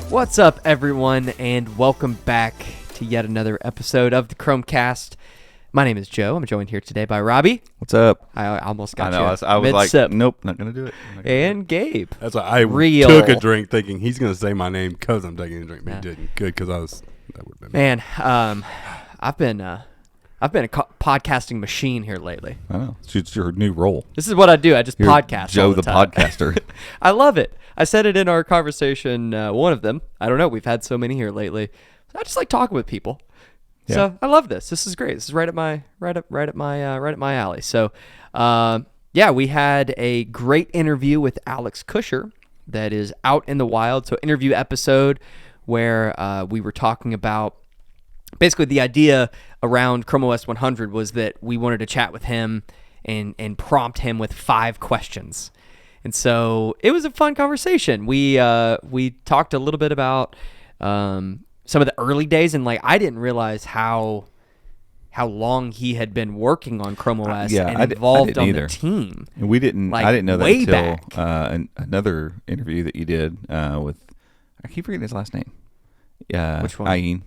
What's up, everyone, and welcome back to yet another episode of the Chromecast. My name is Joe. I'm joined here today by Robbie. What's up? I almost got I know. you. I was mid-sip. like, nope, not gonna do it. And Gabe. That's why I Real. took a drink thinking he's going to say my name because I'm taking a drink, but he didn't. Good, because that would have been Man, I've been a podcasting machine here lately. I know. It's your new role. This is what I do. I just You're podcast. Joe all the time. podcaster. I love it. I said it in our conversation. One of them. I don't know. We've had so many here lately. I just like talking with people. Yeah. So I love this. This is great. This is right up my alley. So, we had a great interview with Alex Kuscher that is out in the wild. So, interview episode where we were talking about basically the idea around ChromeOS 100 was that we wanted to chat with him and prompt him with 5 questions. And so it was a fun conversation. We talked a little bit about some of the early days, and like I didn't realize how long he had been working on ChromeOS and involved on the team. And we didn't. Like, I didn't know that way until another interview that you did with. I keep forgetting his last name. Which one? Ayin.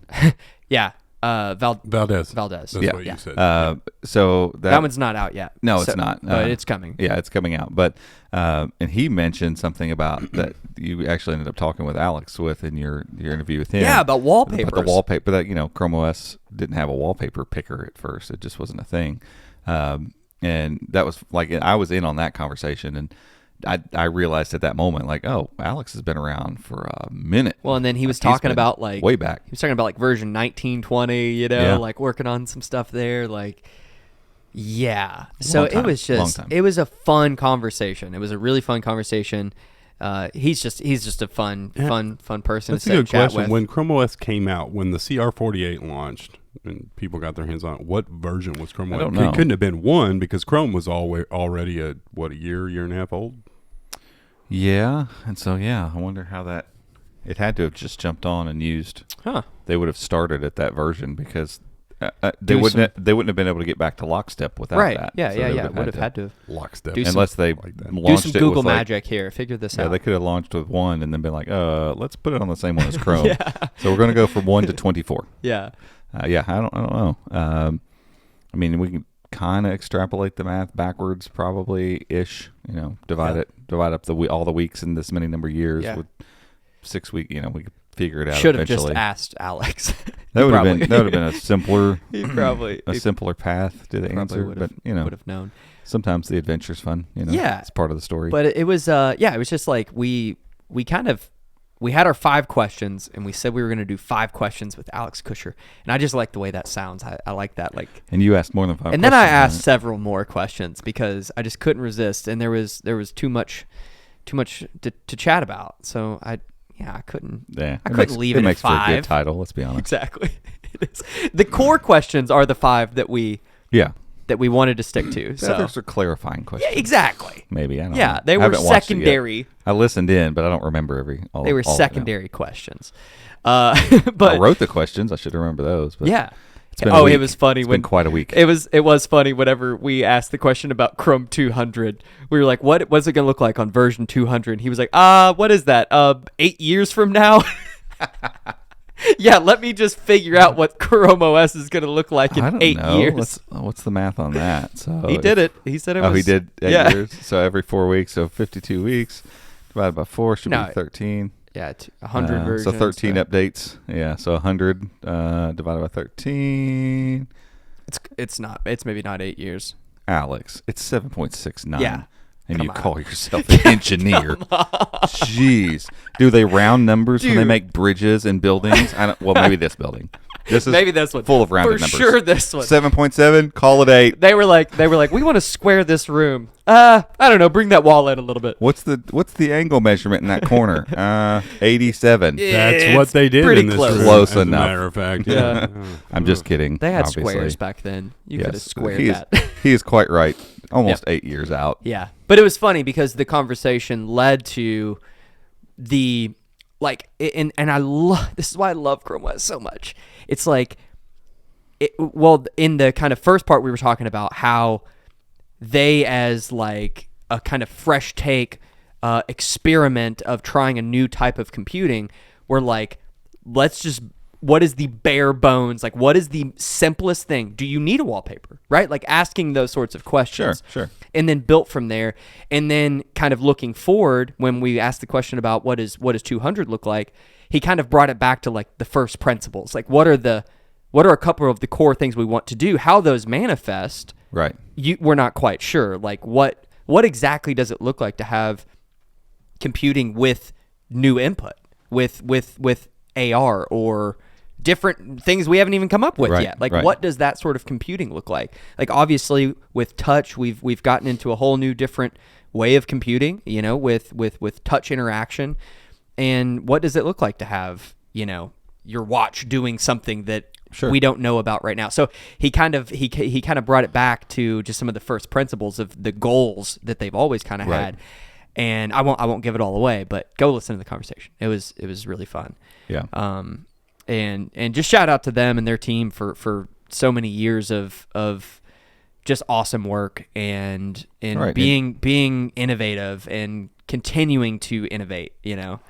Yeah. Valdez. That's what you said. So that one's not out yet. No, it's not. But it's coming. Yeah, it's coming out. But and he mentioned something about that you actually ended up talking with Alex in your interview with him. Yeah, about wallpapers. About the wallpaper. That ChromeOS didn't have a wallpaper picker at first. It just wasn't a thing. And that was like I was in on that conversation, and I realized at that moment, like, oh, Alex has been around for a minute. Well, and then he was talking about like way back. He was talking about like version 1920, like working on some stuff there, like. Yeah. So it was a fun conversation. It was a really fun conversation. He's just a fun person That's to a good chat question. with. When ChromeOS came out, when the CR48 launched and people got their hands on it, what version was ChromeOS? I don't know. It couldn't have been 1 because Chrome was already a year and a half old? Yeah. And so, I wonder how that – it had to have just jumped on and used. They would have started at that version because they wouldn't have been able to get back to lockstep without that. Yeah, would have had to. Lockstep. Unless they like launched do some it Google with magic here. Figure this out. Yeah, they could have launched with 1 and then been like, let's put it on the same one as Chrome. So we're going to go from 1 to 24. Yeah. I don't know. I mean, we can kind of extrapolate the math backwards, probably ish. Divide up all the weeks in this many number of years with 6 weeks. We could figure it out. Should have eventually. just asked Alex. That would have been a simpler, simpler path to the answer. But would have known. Sometimes the adventure's fun. It's part of the story. But it was it was just like we had our 5 questions, and we said we were going to do 5 questions with Alex Kuscher, and I just like the way that sounds. I like that. And you asked more than 5 and then I asked several more questions because I just couldn't resist, and there was too much to chat about. So I couldn't. Yeah, I couldn't leave it at 5. It makes for a good title. Let's be honest. Exactly. It is. The core questions are the 5 that we wanted to stick to. So those are clarifying questions. Yeah, exactly. Maybe I don't know. Yeah, they were secondary. I listened in, but I don't listened all. They were all secondary questions. But I wrote the questions. I should remember those. But yeah. It's been a week. It was funny. It's been quite a week. It was funny whenever we asked the question about Chrome 200. We were like, what's it going to look like on version 200? And he was like, what is that? 8 years from now? Yeah, let me just figure out what Chrome OS is going to look like in 8 years. What's the math on that? So he did it. He said it was. Oh, he did 8 years. So every 4 weeks, so 52 weeks divided by 4 should be 13. Yeah, 100 versions. So 13 updates. Yeah, so 100 divided by 13. It's not. It's maybe not 8 years. Alex, it's 7.69. Yeah. And you call yourself an engineer. Jeez. Do they round numbers when they make bridges and buildings? Maybe this building. This is maybe this one. Full of rounded numbers. For sure this one. 7.7, call it 8. They were like, we want to square this room. I don't know, bring that wall in a little bit. What's the angle measurement in that corner? 87. That's what they did in this room, close as enough. a matter of fact. Yeah. I'm just kidding. They had obviously. squares back then. You could have squared that. He is quite right. Almost 8 years out. Yeah. But it was funny because the conversation led to the and I love this is why I love ChromeOS so much. It's like in the kind of first part we were talking about how they as like a kind of fresh take experiment of trying a new type of computing we're like, what is the bare bones? Like, what is the simplest thing? Do you need a wallpaper? Right? Like asking those sorts of questions. Sure. And then built from there. And then kind of looking forward, when we asked the question about what does 200 look like, he kind of brought it back to like the first principles. Like what are a couple of the core things we want to do? How those manifest, Right. We're not quite sure. Like what exactly does it look like to have computing with new input, with AR or different things we haven't even come up with yet. Like what does that sort of computing look like? Like obviously with touch, we've gotten into a whole new different way of computing, with touch interaction. And what does it look like to have, your watch doing something that we don't know about right now? So he kind of brought it back to just some of the first principles of the goals that they've always kind of had. And I won't give it all away, but go listen to the conversation. It was really fun. Yeah. And just shout out to them and their team for so many years of just awesome work and being innovative and continuing to innovate,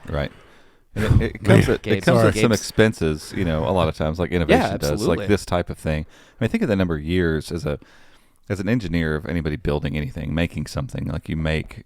Right. And it comes at some expenses, a lot of times, like innovation does, absolutely. like this type of thing. I mean, think of the number of years as an engineer of anybody building anything, making something like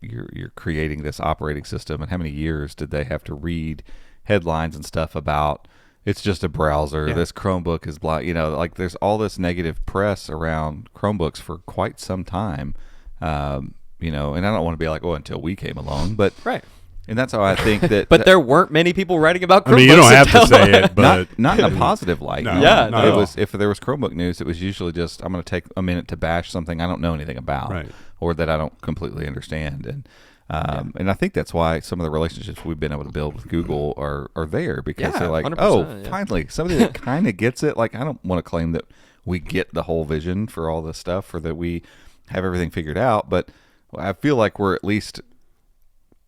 you're creating this operating system, and how many years did they have to read headlines and stuff about it's just a browser, this Chromebook is blah, like there's all this negative press around Chromebooks for quite some time, and I don't want to be like, until we came along, but right. And that's how I think that. But there weren't many people writing about Chromebooks. I mean, you don't have to say it, but not in a positive light. No, yeah, not at all. If there was Chromebook news, it was usually just I'm going to take a minute to bash something I don't know anything about, right, or that I don't completely understand, and I think that's why some of the relationships we've been able to build with Google are there, because they're like, finally somebody that kind of gets it. Like I don't want to claim that we get the whole vision for all this stuff, or that we have everything figured out, but I feel like we're at least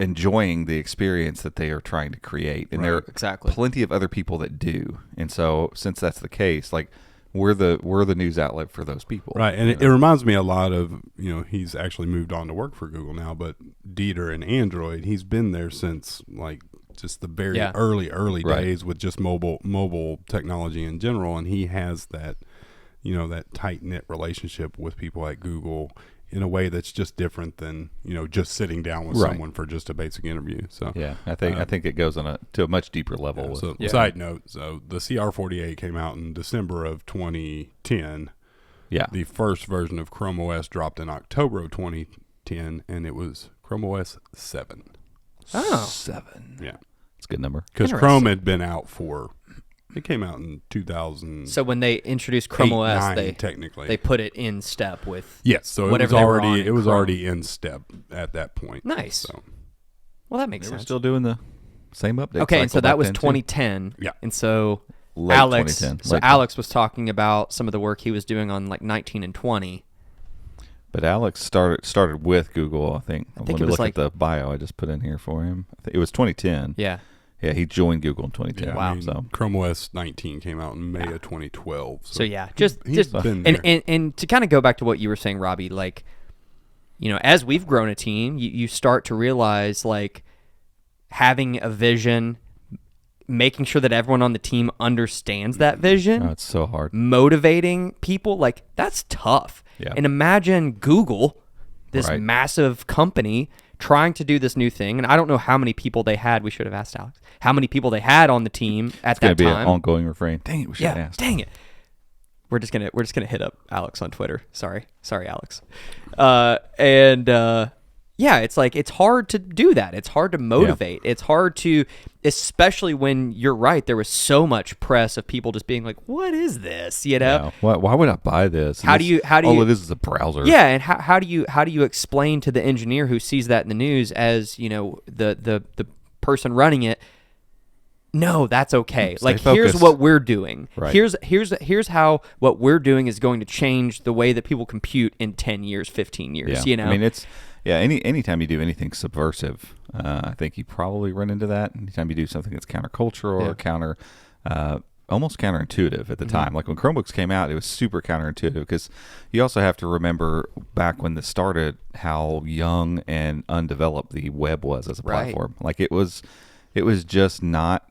enjoying the experience that they are trying to create, and there are plenty of other people that do. And so since that's the case, like we're the news outlet for those people, right? And it reminds me a lot of, he's actually moved on to work for Google now, but Dieter and Android, he's been there since like just the very early days with just mobile technology in general, and he has that that tight knit relationship with people at Google in a way that's just different than just sitting down with someone for just a basic interview. So I think it goes to a much deeper level. Side note: so the CR48 came out in December of 2010. Yeah, the first version of Chrome OS dropped in October of 2010, and it was Chrome OS 7. Oh, 7. Yeah, it's a good number because Chrome had been out for. It came out in 2000. So when they introduced Chrome OS, technically they put it in step with so whatever it was already in step at that point. Nice. So. Well, that makes sense. We're still doing the same update. Okay, and so that was 2010. Yeah, and so late Alex. 2010. So Alex was talking about some of the work he was doing on like 19 and 20. But Alex started with Google. I think it Let me look at the bio I just put in here for him. I think it was 2010. Yeah. Yeah, he joined Google in 2010. Yeah, wow. So Chrome OS 19 came out in May of 2012. So yeah, he's been there. And to kind of go back to what you were saying, Robbie, like, as we've grown a team, you start to realize like having a vision, making sure that everyone on the team understands that vision. it's so hard. Motivating people, like that's tough. Yeah. And imagine Google, this massive company, trying to do this new thing, and I don't know how many people they had. We should have asked Alex how many people they had on the team at that time. It's going to be an ongoing refrain. Dang it, we should have asked. Dang it. We're just gonna hit up Alex on Twitter. Sorry, Alex. It's like it's hard to do that. It's hard to motivate. It's hard to, especially when you're right. There was so much press of people just being like, "What is this?" Yeah. Why would I buy this? How do you? All it is a browser. Yeah, and how do you explain to the engineer who sees that in the news as the person running it? No, that's okay. Stay like focused. Here's what we're doing. Right. Here's how what we're doing is going to change the way that people compute in 10 years, 15 years. Yeah. I mean, it's anytime you do anything subversive, I think you probably run into that. Anytime you do something that's countercultural or almost counterintuitive at the time. Like when Chromebooks came out, it was super counterintuitive, because you also have to remember back when this started how young and undeveloped the web was as a platform. Like it was just not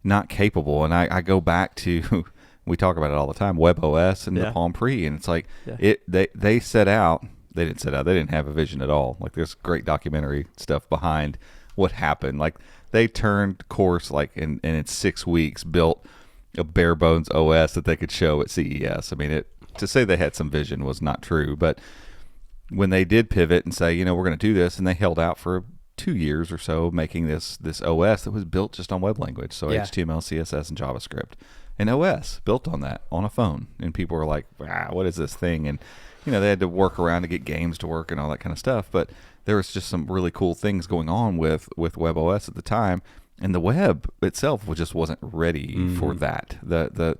not capable. And I go back to, we talk about it all the time, WebOS and the Palm Pre, and it's like they set out. They didn't set out. They didn't have a vision at all. Like there's great documentary stuff behind what happened. Like they turned course like in 6 weeks, built a bare bones OS that they could show at CES. I mean, to say they had some vision was not true, but when they did pivot and say, we're going to do this, and they held out for 2 years or so making this OS that was built just on web language, so HTML, CSS, and JavaScript, an OS built on that on a phone, and people were like, what is this thing? And they had to work around to get games to work and all that kind of stuff, but there was just some really cool things going on with WebOS at the time, and the web itself just wasn't ready for that. The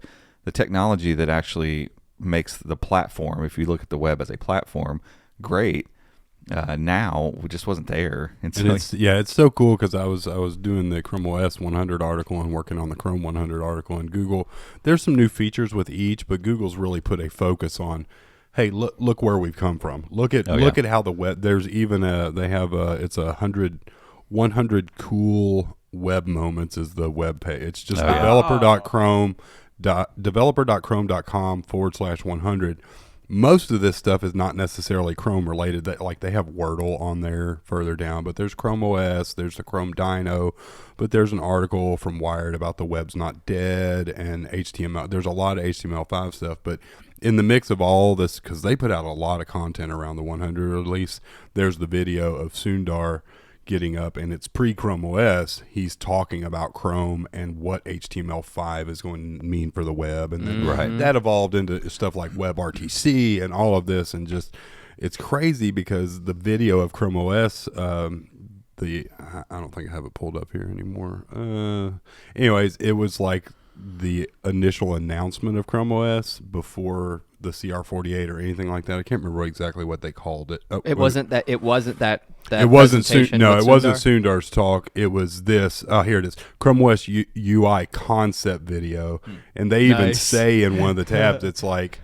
technology that actually makes the platform, if you look at the web as a platform, great. Now it just wasn't there, and so it's so cool because I was doing the Chrome OS 100 article and working on the Chrome 100 article, and Google. There's some new features with each, but Google's really put a focus on. Hey, look where we've come from. Look at how the web. There's even it's 100 cool web moments is the web page. It's just developer.chrome.com/100. Most of this stuff is not necessarily Chrome related. That like they have Wordle on there further down, but there's Chrome OS, there's the Chrome Dino, but there's an article from Wired about the web's not dead and HTML. There's a lot of HTML5 stuff, but in the mix of all this, because they put out a lot of content around the 100 release, there's the video of Sundar getting up, and it's pre-Chrome OS. He's talking about Chrome and what HTML5 is going to mean for the web, and then that evolved into stuff like WebRTC and all of this, and just it's crazy because the video of Chrome OS, I don't think I have it pulled up here anymore. Anyways, it was like the initial announcement of Chrome OS before the CR48 or anything like that. I can't remember exactly what they called it. It wasn't that. It wasn't Sundar's talk. It was this. Here it is. Chrome OS UI concept video, and they even say in one of the tabs, it's like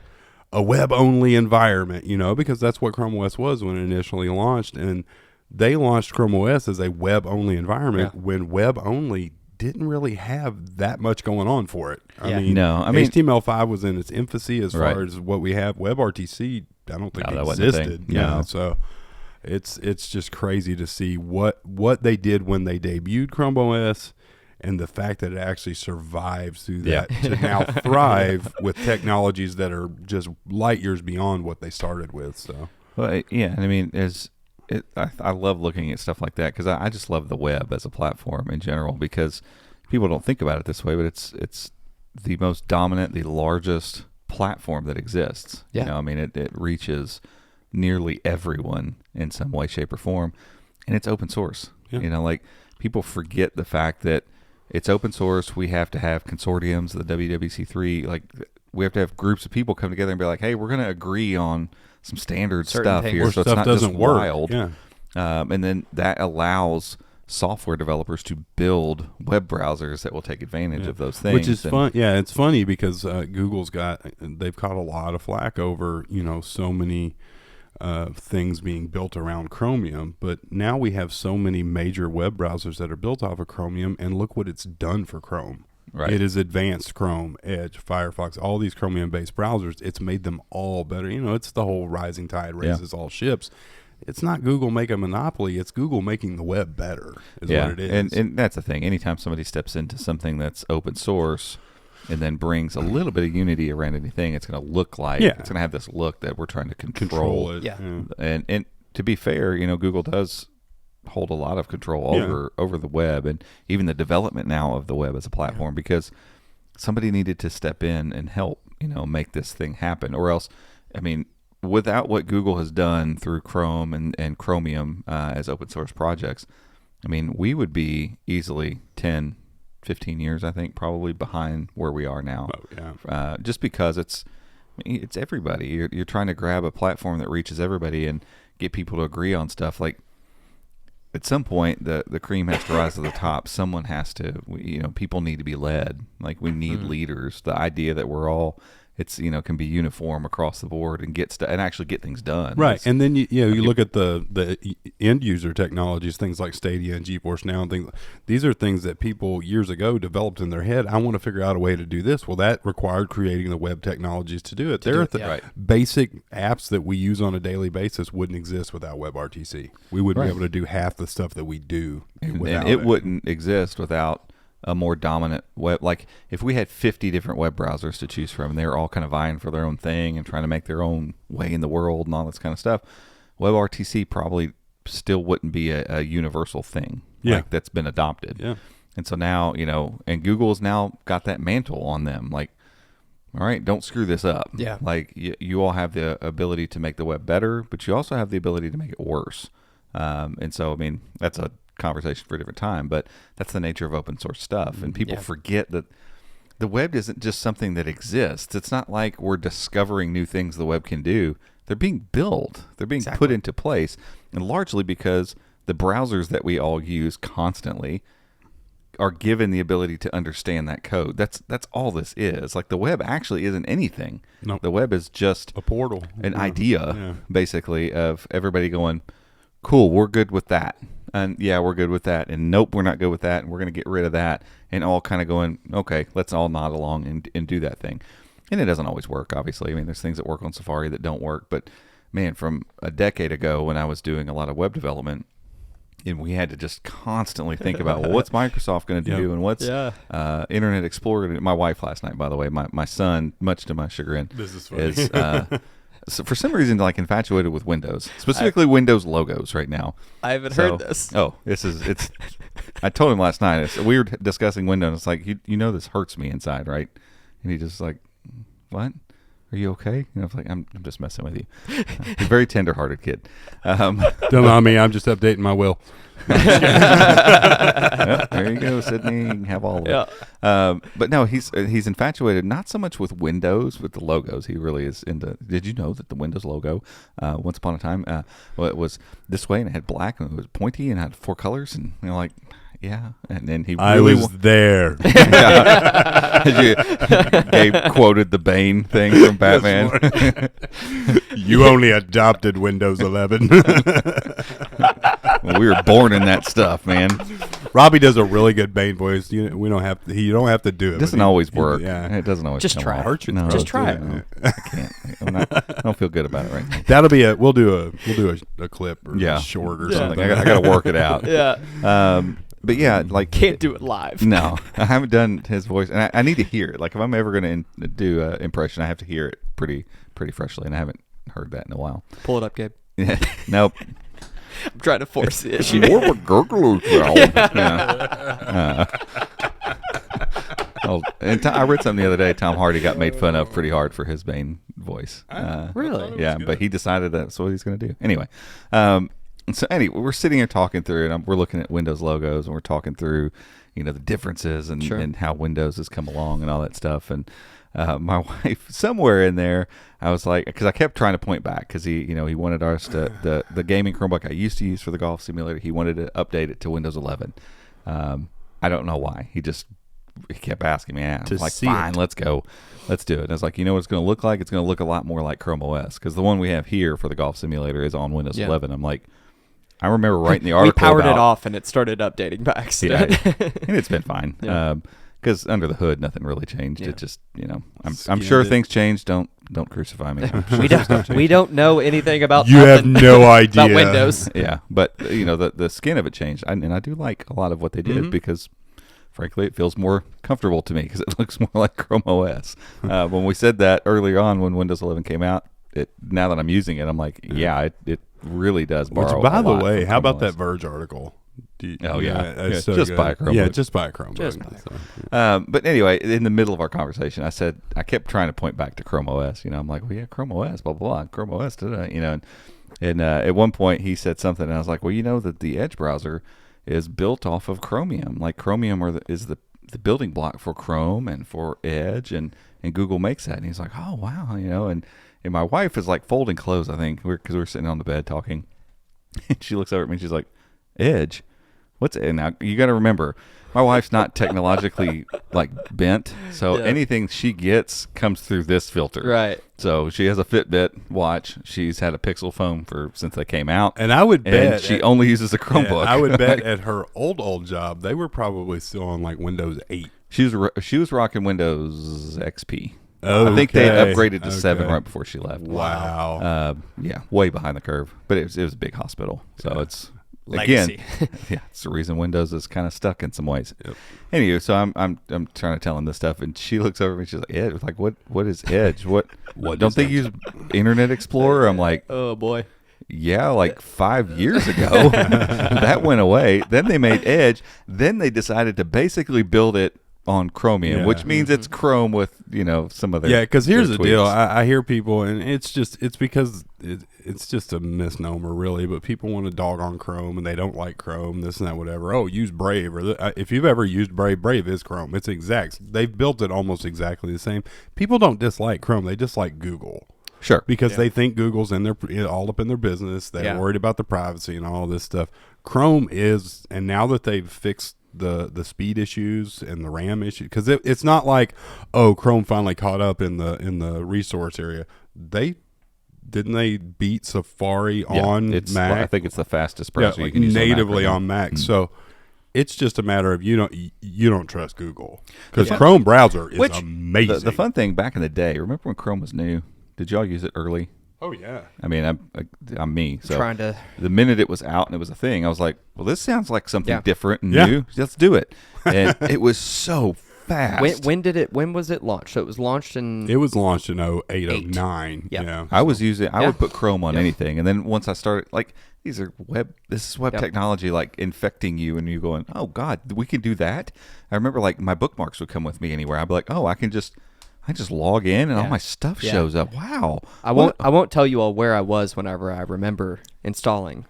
a web-only environment. Because that's what Chrome OS was when it initially launched, and they launched Chrome OS as a web-only environment when web-only didn't really have that much going on for it. I mean, HTML5 was in its infancy as far as what we have. WebRTC, I don't think existed. So it's just crazy to see what they did when they debuted Chrome OS, and the fact that it actually survives through that to now thrive with technologies that are just light years beyond what they started with. So, I mean, I love looking at stuff like that because I just love the web as a platform in general, because people don't think about it this way, but it's the most dominant, the largest platform that exists. Yeah. It reaches nearly everyone in some way, shape, or form, and it's open source. Like people forget the fact that it's open source. We have to have consortiums, the WWC3, like we have to have groups of people come together and be like, hey, we're going to agree on some standard stuff here, so it's not just wild. And then that allows software developers to build web browsers that will take advantage of those things. Which is fun. Yeah, it's funny because they've caught a lot of flack over, so many things being built around Chromium, but now we have so many major web browsers that are built off of Chromium, and look what it's done for Chrome. Right. It is advanced Chrome, Edge, Firefox, all these Chromium-based browsers. It's made them all better. It's the whole rising tide raises all ships. It's not Google making a monopoly. It's Google making the web better is what it is. And that's the thing. Anytime somebody steps into something that's open source and then brings a little bit of unity around anything, it's going to look like, it's going to have this look that we're trying to control it. And to be fair, Google does hold a lot of control over the web and even the development now of the web as a platform, because somebody needed to step in and help make this thing happen, or else without what Google has done through Chrome and Chromium as open source projects, we would be easily 10-15 years, I think, probably behind where we are now. Just because it's everybody. You're trying to grab a platform that reaches everybody and get people to agree on stuff. Like at some point, the cream has to rise to the top. Someone has to, people need to be led. Like we need leaders. The idea that we're all it's can be uniform across the board and and actually get things done. Right. And then you look at the end user technologies, things like Stadia and GeForce Now and things. These are things that people years ago developed in their head. I want to figure out a way to do this. Well, that required creating the web technologies to do it. There are basic apps that we use on a daily basis wouldn't exist without WebRTC. We wouldn't be able to do half the stuff that we do without it. Wouldn't exist without a more dominant web. Like if we had 50 different web browsers to choose from and they're all kind of vying for their own thing and trying to make their own way in the world and all this kind of stuff, WebRTC probably still wouldn't be a universal thing like that's been adopted. Yeah. And so now, and Google's now got that mantle on them. Like, all right, don't screw this up. Yeah. Like you all have the ability to make the web better, but you also have the ability to make it worse. And so, I mean, that's a conversation for a different time, but that's the nature of open source stuff. And people forget that the web isn't just something that exists. It's not like we're discovering new things the web can do. They're being built. They're being put into place, and largely because the browsers that we all use constantly are given the ability to understand that code. That's all this is. Like the web actually isn't anything. Nope. The web is just a portal, an idea, basically, of everybody going, cool, we're good with that. And yeah, we're good with that. And nope, we're not good with that. And we're going to get rid of that. And all kind of going, okay, let's all nod along and do that thing. And it doesn't always work, obviously. I mean, there's things that work on Safari that don't work. But man, from a decade ago when I was doing a lot of web development, and we had to just constantly think about, well, what's Microsoft going to do? And what's Internet Explorer? My wife last night, by the way, my son, much to my chagrin, this is funny. is so for some reason like infatuated with Windows, specifically Windows logos right now. I haven't heard this. Oh, it's. I told him last night. We were discussing Windows. And it's like this hurts me inside, right? And he just like, what? Are you okay? I was like, I'm just messing with you. He's a very tender-hearted kid. Don't mind me. I'm just updating my will. Well, there you go, Sydney. You can have all of it. But no, he's infatuated not so much with Windows, with the logos. He really is into. Did you know that the Windows logo, once upon a time, it was this way and it had black and it was pointy and had 4 colors and like. Yeah, and then he really was there. Gabe quoted the Bane thing from Batman. You only adopted Windows 11. Well, we were born in that stuff, man. Robbie does a really good Bane voice. You don't have to. You don't have to do it. It doesn't always work. It doesn't always. Just try it. No, just try it. No, I can't. I don't feel good about it right now. That'll be a. We'll do a clip or a short or something. I got to work it out. But yeah, like can't do it live. No, I haven't done his voice, and I need to hear it. Like if I'm ever going to do an impression, I have to hear it pretty freshly, and I haven't heard that in a while. Pull it up, Gabe. Nope. I'm trying to force the issue. More of a gurgler. I read something the other day. Tom Hardy got made fun of pretty hard for his Bane voice. Really? Yeah, but he decided that's what he's going to do. Anyway. So anyway, we're sitting here talking through it. We're looking at Windows logos, and we're talking through, the differences and how Windows has come along and all that stuff. And my wife, somewhere in there, I was like, because I kept trying to point back, because he wanted us to the gaming Chromebook I used to use for the golf simulator. He wanted to update it to Windows 11. I don't know why. He kept asking me. I was like, fine, let's go. Let's do it. And I was like, what it's going to look like? It's going to look a lot more like ChromeOS, because the one we have here for the golf simulator is on Windows 11. I'm like, I remember writing the article. We powered it off and it started updating by accident. Yeah, and it's been fine. Because under the hood, nothing really changed. It just, I'm sure things changed. Don't crucify me. We don't know anything about. You have no idea about Windows. Yeah, but the skin of it changed, and I do like a lot of what they did because, frankly, it feels more comfortable to me because it looks more like Chrome OS. When we said that earlier on when Windows 11 came out, now that I'm using it, I'm like, it really does borrow. Which, by the way, how about that Verge article? Just buy a Chromebook. Yeah, just buy a Chromebook. But anyway, in the middle of our conversation, I kept trying to point back to Chrome OS. I'm like, well, yeah, Chrome OS, blah, blah, blah, Chrome OS, and at one point he said something, and I was like, well, that the Edge browser is built off of Chromium. Like Chromium is the building block for Chrome and for Edge, and Google makes that. And he's like, oh, wow, and my wife is like folding clothes, I think, because we're sitting on the bed talking. And she looks over at me and she's like, Edge? Now you got to remember, my wife's not technologically like bent, so anything she gets comes through this filter. Right. So she has a Fitbit watch. She's had a Pixel phone since they came out, and I would bet she only uses a Chromebook. I would bet at her old job they were probably still on like Windows 8. She was rocking Windows XP. Okay. I think they upgraded to 7 right before she left. Wow. Way behind the curve, but it was a big hospital, so it's. Legacy. Again, it's the reason Windows is kind of stuck in some ways. Yep. Anyway, so I'm trying to tell him this stuff, and she looks over at me. She's like, "Edge, like what is Edge? What don't they use Internet Explorer?" I'm like, "Oh boy, yeah, like 5 years ago, that went away. Then they made Edge. Then they decided to basically build it on Chromium, which means it's Chrome with some of their because here's the tweaks. deal. I hear people, and it's because it's just a misnomer, really. But people want to dog on Chrome, and they don't like Chrome, this and that, whatever. Oh, use Brave, or if you've ever used Brave, Brave is Chrome. It's exact. They've built it almost exactly the same. People don't dislike Chrome; they dislike Google. Sure, because they think Google's all up in their business. They're worried about the privacy and all this stuff. Chrome is, and now that they've fixed the speed issues and the RAM issue, because it's not like, oh, Chrome finally caught up in the resource area. They beat Safari on Mac. I think it's the fastest browser you can use natively on Mac. So it's just a matter of you don't trust Google, because Chrome browser is amazing. The fun thing back in the day, remember when Chrome was new? Did y'all use it early? Oh yeah. I mean, I'm me. So trying to. The minute it was out and it was a thing, I was like, "Well, this sounds like something different and new. Let's do it." And it was so fast. When was it launched? So it was launched in. It was launched in 08, 09. Yep. Yeah. I would put Chrome on anything, and then once I started, like, this is web technology, like infecting you, and you going, "Oh God, we can do that." I remember, like, my bookmarks would come with me anywhere. I'd be like, "Oh, I just log in and all my stuff shows up." Wow. I won't tell you all where I was whenever I remember installing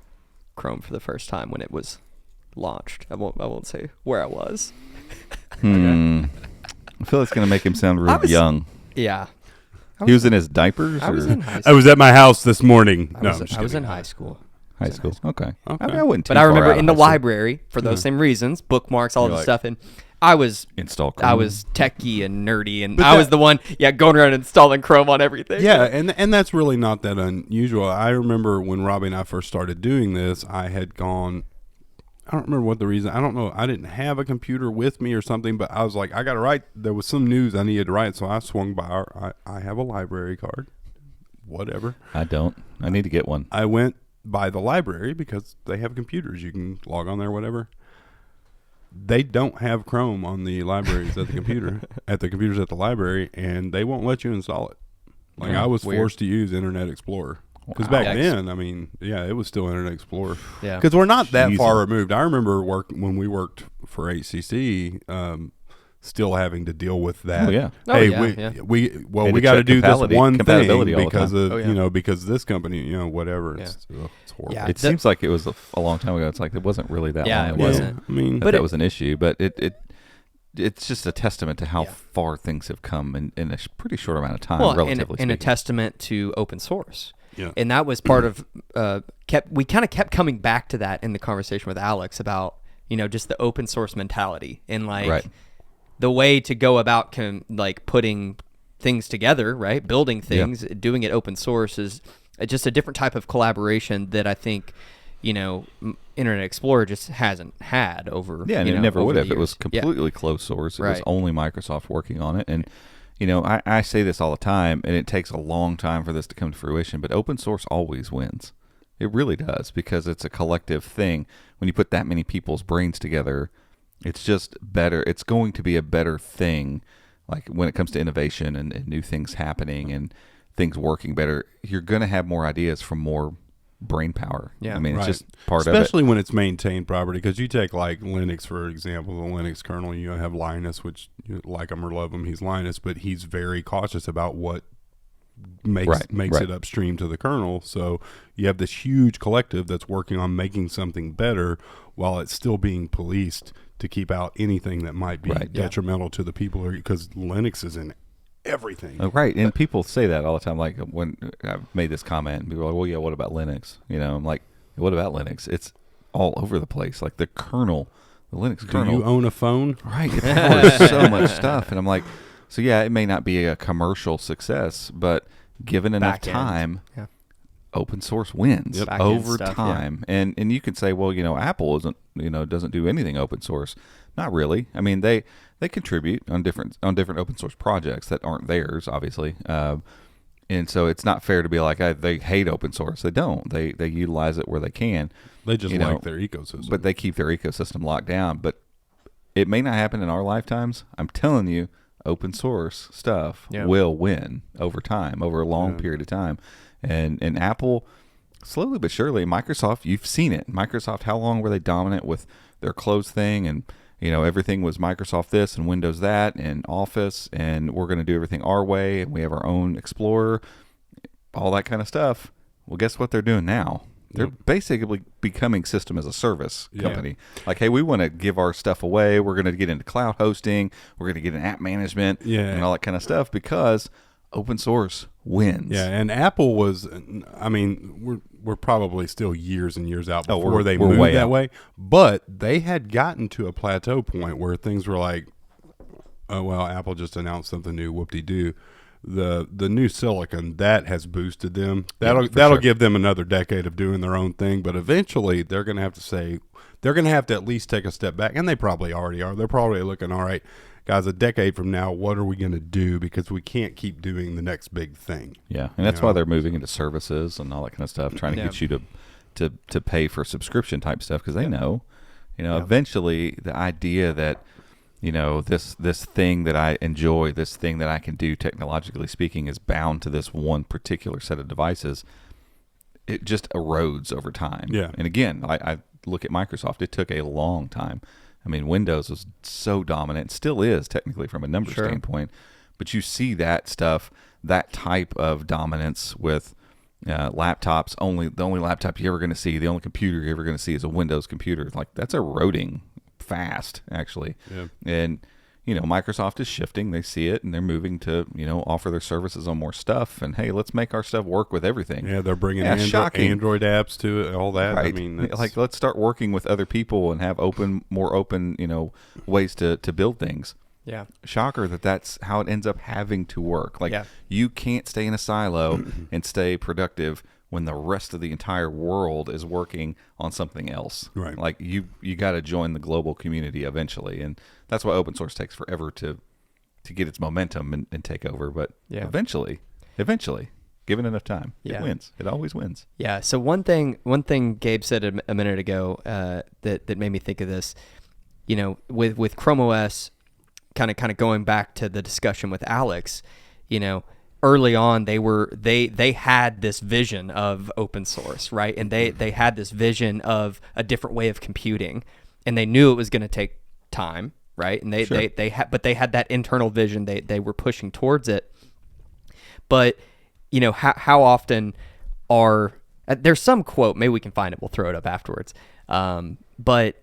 Chrome for the first time when it was launched. I won't say where I was. I feel it's going to make him sound real young. Yeah. He was in his diapers? I was in high school. I was at my house this morning. I was in high school. High school. Okay. I mean, I wouldn't. But I remember in the library for those same reasons, bookmarks, all this stuff, and I was techie and nerdy, and I was the one, going around installing Chrome on everything. Yeah, and that's really not that unusual. I remember when Robbie and I first started doing this, I had gone. I don't remember what the reason. I don't know. I didn't have a computer with me or something, but I was like, I got to write. There was some news I needed to write, so I swung by. I have a library card. Whatever. I don't. I need to get one. I went by the library because they have computers. You can log on there, whatever. They don't have Chrome on the libraries at the computers at the library, and they won't let you install it. Like, I was forced to use Internet Explorer. Because back then, I mean, it was still Internet Explorer. Yeah. Because we're not that far removed. I remember when we worked for HCC, still having to deal with that. Oh, yeah. We got to do this one thing because of because this company, whatever. Yeah. It's horrible. It seems like it was a long time ago. It's like it wasn't really that long it ago. wasn't. I mean, that was an issue, but it's just a testament to how far things have come in a pretty short amount of time, relatively speaking. And a testament to open source. Yeah. And that was part of we kind of kept coming back to that in the conversation with Alex about just the open source mentality and the way to go about putting things together, right? Building things, doing it open source is just a different type of collaboration that I think Internet Explorer just hasn't had over. Yeah, and it never would have. It was years. completely closed source. It was only Microsoft working on it, and I say this all the time, and it takes a long time for this to come to fruition, but open source always wins. It really does, because it's a collective thing. When you put that many people's brains together, it's just better. It's going to be a better thing, like when it comes to innovation and new things happening and things working better. You're going to have more ideas from more brain power. Yeah, I mean, it's just part especially of it. when it's maintained properly, because you take like Linux, for example, the Linux kernel, you have Linus, which you like him or love him, he's Linus, but he's very cautious about what makes it upstream to the kernel. So you have this huge collective that's working on making something better while it's still being policed to keep out anything that might be detrimental to the people, because Linux is in everything. Right, and people say that all the time. Like when I've made this comment, and people are like, "Well, yeah, what about Linux?" I'm like, "What about Linux? It's all over the place. Like the kernel, the Linux kernel. Do you own a phone? Right. It powers so much stuff. And I'm like, so yeah, it may not be a commercial success, but given enough time, open source wins over time. And you could say, well, Apple doesn't do anything open source. Not really. I mean, they contribute on different open source projects that aren't theirs, obviously. And so it's not fair to be like they hate open source. They don't. They utilize it where they can. They just like their ecosystem. But they keep their ecosystem locked down. But it may not happen in our lifetimes. I'm telling you, open source stuff will win over time, over a long period of time. And Apple, slowly but surely, Microsoft, you've seen it. Microsoft, how long were they dominant with their closed thing? And, everything was Microsoft this and Windows that and Office, and we're going to do everything our way, and we have our own Explorer, all that kind of stuff. Well, guess what they're doing now? They're basically becoming system as a service company. Like, hey, we want to give our stuff away. We're going to get into cloud hosting. We're going to get in app management and all that kind of stuff because open source wins. Yeah, and Apple was, I mean, we're probably still years and years out before they moved that way. But they had gotten to a plateau point where things were like, oh, well, Apple just announced something new, whoop-de-doo. The new silicon, that has boosted them. That'll give them another decade of doing their own thing. But eventually, they're going to have to at least take a step back. And they probably already are. They're probably looking, all right, guys, a decade from now, what are we going to do? Because we can't keep doing the next big thing. Yeah, and that's why they're moving into services and all that kind of stuff, trying to get you to pay for subscription type stuff because they know, eventually the idea that, this thing that I enjoy, this thing that I can do technologically speaking is bound to this one particular set of devices. It just erodes over time. Yeah. And again, I look at Microsoft. It took a long time. I mean, Windows was so dominant, still is technically from a number standpoint, but you see that stuff, that type of dominance with laptops. The only laptop you're ever going to see, the only computer you're ever going to see is a Windows computer. Like, that's eroding fast, actually. Yeah. And Microsoft is shifting. They see it, and they're moving to offer their services on more stuff. And hey, let's make our stuff work with everything. Yeah, they're bringing Android apps to it, all that. Right. I mean, like, let's start working with other people and have more open ways to build things. Yeah. Shocker that's how it ends up having to work. Like, you can't stay in a silo and stay productive when the rest of the entire world is working on something else. Right. Like, you got to join the global community eventually, and that's why open source takes forever to get its momentum and take over. But eventually, given enough time, it wins. It always wins. Yeah. So one thing Gabe said a minute ago that made me think of this, with ChromeOS, kind of going back to the discussion with Alex, early on they had this vision of open source, right? And they had this vision of a different way of computing, and they knew it was going to take time, right? And they had that internal vision. They were pushing towards it. But how often there's some quote, maybe we can find it, we'll throw it up afterwards. But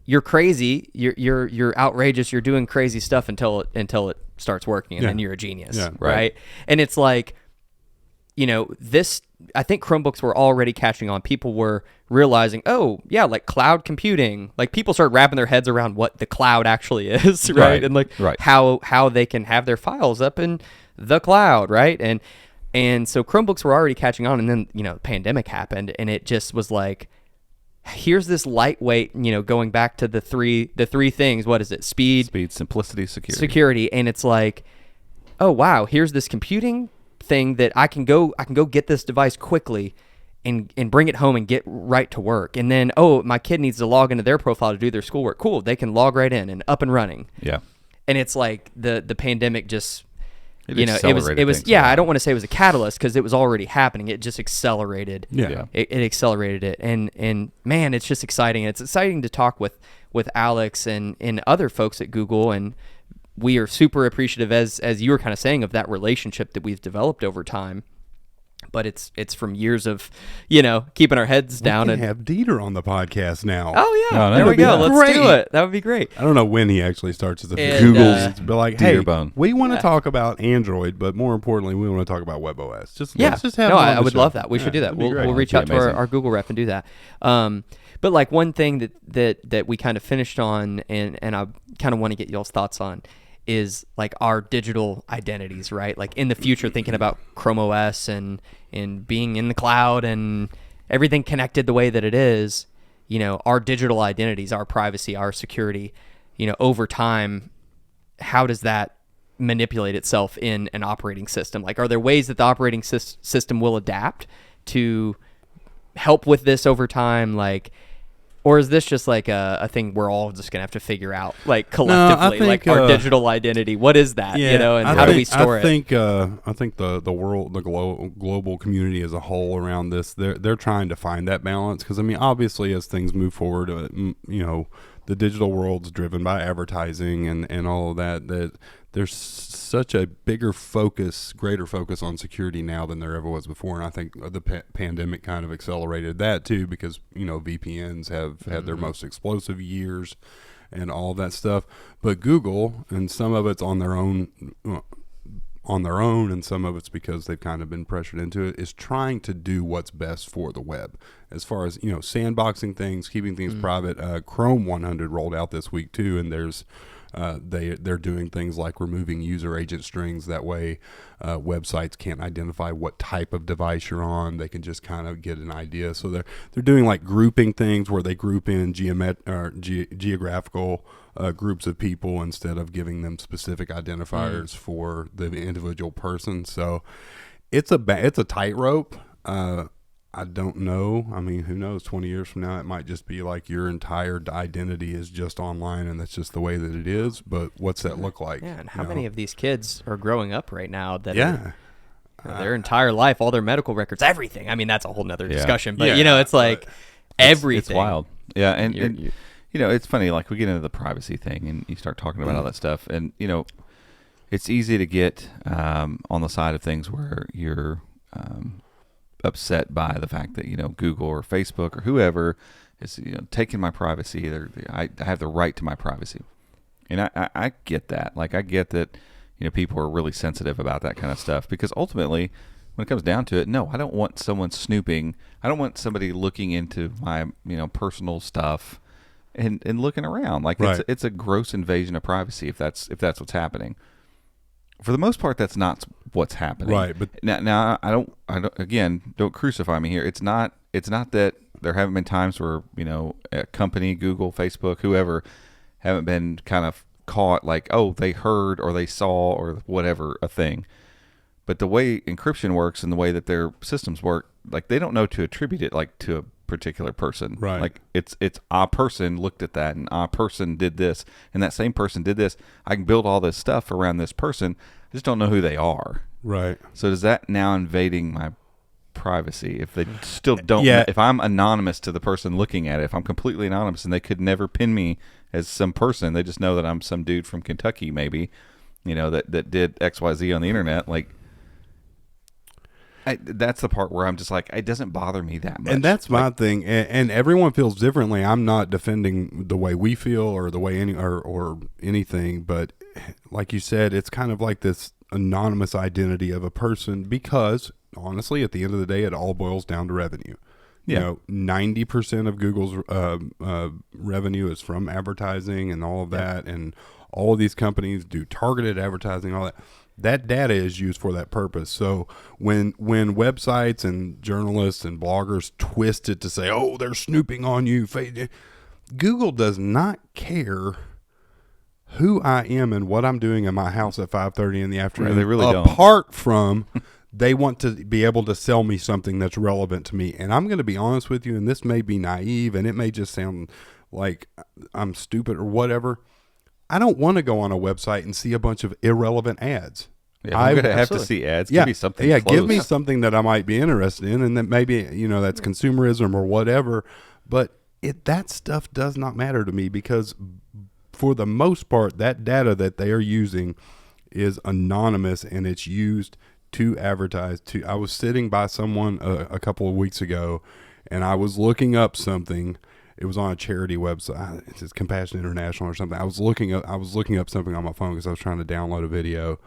you're crazy, you're outrageous, you're doing crazy stuff until it starts working, and then you're a genius, right? And it's like, this, I think Chromebooks were already catching on. People were realizing, like cloud computing, like people started wrapping their heads around what the cloud actually is, right? And like how they can have their files up in the cloud, right? And so Chromebooks were already catching on, and then the pandemic happened, and it just was like, here's this lightweight, going back to the three things. What is it? Speed, simplicity, security. And it's like, oh wow, here's this computing thing that I can go get this device quickly and bring it home and get right to work. And then, my kid needs to log into their profile to do their schoolwork. Cool, they can log right in and up and running. Yeah. And it's like the pandemic just, it was I don't want to say it was a catalyst because it was already happening. It just accelerated. Yeah. It accelerated it. And man, it's just exciting. It's exciting to talk with Alex and other folks at Google, and we are super appreciative, as you were kind of saying, of that relationship that we've developed over time. But it's from years of, keeping our heads down. We can have Dieter on the podcast now. Oh, yeah. There we go. Let's do it. That would be great. I don't know when he actually starts as a Google's but like, Dieter hey, Bone. We want to talk about Android, but more importantly, we want to talk about WebOS. Let's just have I would love that. We should do that. We'll reach out to our Google rep and do that. But like one thing that we kind of finished on, and I kind of want to get y'all's thoughts on, is like our digital identities, right? Like in the future, thinking about ChromeOS and being in the cloud and everything connected the way that it is, our digital identities, our privacy, our security, over time, how does that manipulate itself in an operating system? Like, are there ways that the operating system will adapt to help with this over time? Like, or is this just like a thing we're all just gonna have to figure out, like collectively, like our digital identity? What is that? And how do we store it? I think the world, the global community as a whole around this, they're trying to find that balance, because I mean, obviously, as things move forward, the digital world's driven by advertising and all of that. That there's such a greater focus on security now than there ever was before, and I think the pandemic kind of accelerated that too, because VPNs have had their most explosive years and all that stuff. But Google, and some of it's on their own, and some of it's because they've kind of been pressured into it, is trying to do what's best for the web as far as sandboxing things, keeping things private. Chrome 100 rolled out this week too, and there's they're doing things like removing user agent strings. That way websites can't identify what type of device you're on. They can just kind of get an idea. So they're doing like grouping things where they group in geographical groups of people instead of giving them specific identifiers for the individual person. So it's a tightrope. I don't know. I mean, who knows? 20 years from now, it might just be like your entire identity is just online, and that's just the way that it is. But what's that look like? Yeah, and how many of these kids are growing up right now that their entire life, all their medical records, everything? I mean, that's a whole nother discussion. But, it's like everything. It's wild. Yeah, and it's funny, like we get into the privacy thing, and you start talking about all that stuff, and, it's easy to get on the side of things where you're upset by the fact that Google or Facebook or whoever is taking my privacy. I have the right to my privacy, and I get that. Like, I get that people are really sensitive about that kind of stuff, because ultimately, when it comes down to it, no, I don't want someone snooping. I don't want somebody looking into my personal stuff and looking around. Like, right. It's a gross invasion of privacy if that's what's happening. For the most part, that's not what's happening. Right, but now I don't. Again, don't crucify me here. It's not that there haven't been times where a company, Google, Facebook, whoever, haven't been kind of caught, like, oh, they heard or they saw or whatever a thing. But the way encryption works and the way that their systems work, like, they don't know to attribute it like to a particular person. Right. Like, it's a person looked at that and a person did this and that same person did this. I can build all this stuff around this person. I just don't know who they are. Right. So is that now invading my privacy? If they still don't, Yeah. If I'm anonymous to the person looking at it, if I'm completely anonymous and they could never pin me as some person, they just know that I'm some dude from Kentucky, maybe, that did XYZ on the internet. Like, that's the part where I'm just like, it doesn't bother me that much. And that's my thing. And everyone feels differently. I'm not defending the way we feel or the way or anything, but like you said, it's kind of like this anonymous identity of a person, because honestly, at the end of the day, it all boils down to revenue. Yeah. 90% of Google's revenue is from advertising and all of that. And all of these companies do targeted advertising, all that. That data is used for that purpose. So when websites and journalists and bloggers twist it to say, oh, they're snooping on you, Google does not care who I am and what I'm doing in my house at 5:30 in the afternoon. They really don't. Apart from they want to be able to sell me something that's relevant to me. And I'm going to be honest with you, and this may be naive, and it may just sound like I'm stupid or whatever. I don't want to go on a website and see a bunch of irrelevant ads. Yeah, I'm going to have to see ads. Give me something close. Give me something that I might be interested in, and that maybe, that's consumerism or whatever. But that stuff does not matter to me, because for the most part, that data that they are using is anonymous, and it's used to advertise to. I was sitting by someone a couple of weeks ago, and I was looking up something. It was on a charity website. It's Compassion International or something. I was looking up something on my phone because I was trying to download a video.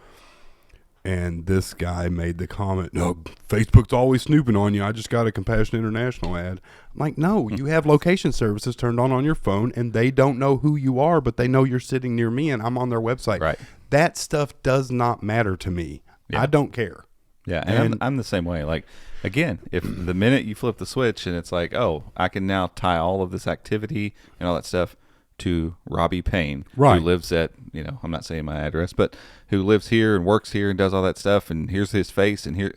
And this guy made the comment, no, Facebook's always snooping on you. I just got a Compassion International ad. I'm like, no, you have location services turned on your phone, and they don't know who you are, but they know you're sitting near me, and I'm on their website. Right. That stuff does not matter to me. Yeah. I don't care. Yeah, and I'm the same way. Like, again, if the minute you flip the switch and it's like, oh, I can now tie all of this activity and all that stuff to Robbie Payne, right, who lives at, I'm not saying my address, but who lives here and works here and does all that stuff, and here's his face, and here,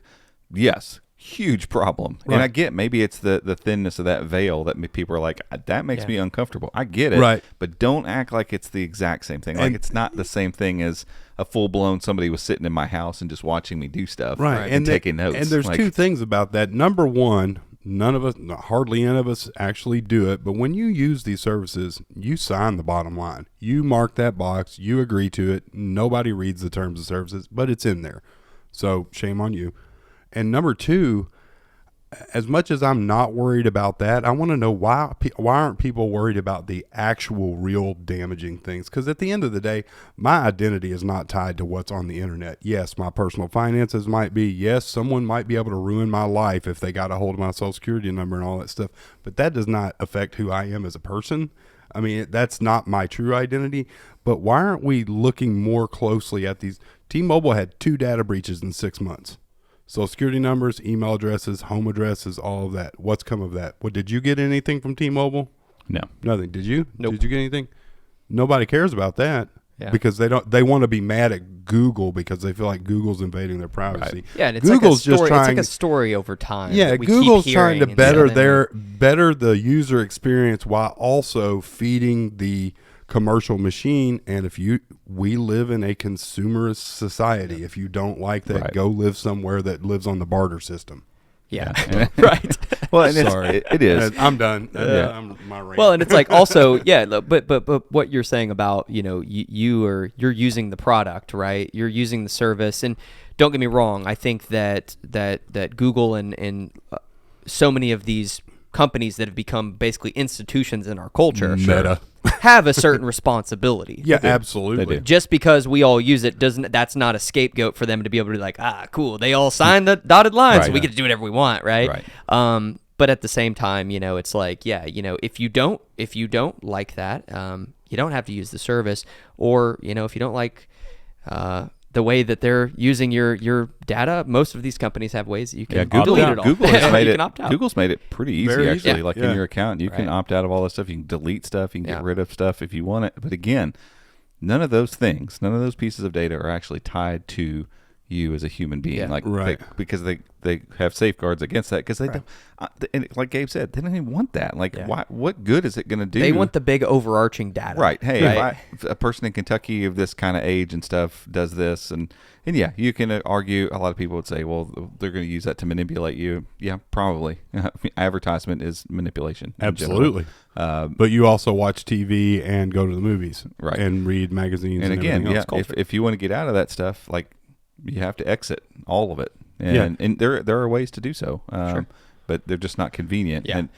yes, huge problem. Right. And I get maybe it's the thinness of that veil that people are like, that makes me uncomfortable. I get it, right? But don't act like it's the exact same thing. Like, it's not the same thing as a full-blown somebody was sitting in my house and just watching me do stuff, right, and taking notes. And there's two things about that. Number one, hardly any of us actually do it, but when you use these services, you sign the bottom line. You mark that box, you agree to it. Nobody reads the terms of services, but it's in there. So shame on you. And number two, as much as I'm not worried about that, I want to know why aren't people worried about the actual real damaging things? Because at the end of the day, my identity is not tied to what's on the internet. Yes, my personal finances might be. Yes, someone might be able to ruin my life if they got a hold of my social security number and all that stuff. But that does not affect who I am as a person. I mean, that's not my true identity. But why aren't we looking more closely at these? T-Mobile had 2 data breaches in 6 months. Social security numbers, email addresses, home addresses, all of that. What's come of that? What, did you get anything from T-Mobile? No. Nothing. Did you? Nope. Did you get anything? Nobody cares about that. Yeah. Because they want to be mad at Google because they feel like Google's invading their privacy. Right. Yeah, and it's Google's like a story, just trying, it's like a story over time. Yeah, Google's trying to better the user experience while also feeding the commercial machine. And we live in a consumerist society. If you don't like that, go live somewhere that lives on the barter system. Yeah. Right. Well, and sorry, it is. I'm done. Yeah. I'm my rant. Well, and it's like also, but what you're saying about, you're using the product, right? You're using the service, and don't get me wrong. I think that Google and so many of these companies that have become basically institutions in our culture Meta. have a certain responsibility. Yeah, absolutely. They do. Just because we all use it that's not a scapegoat for them to be able to be like, cool, they all signed the dotted line, so we get to do whatever we want, right? Right. But at the same time, it's like, if you don't like that, you don't have to use the service, or if you don't like the way that they're using your data, most of these companies have ways that you can delete it all. Google has made You it. can opt out. Google's made it pretty easy, Very actually. easy. Like in your account, you can opt out of all this stuff. You can delete stuff. You can get rid of stuff if you want it. But again, none of those things, none of those pieces of data are actually tied to you as a human being. Because they have safeguards against that, because they don't. And like Gabe said, they don't even want that. Like, what good is it going to do? They want the big overarching data. Right. Hey, if a person in Kentucky of this kind of age and stuff does this, and you can argue, a lot of people would say, well, they're going to use that to manipulate you. Yeah, probably. Advertisement is manipulation. Absolutely. But you also watch TV and go to the movies, right, and read magazines. And again, everything else. if you want to get out of that stuff, like, you have to exit all of it. And there are ways to do so. Sure. But they're just not convenient. Yeah. And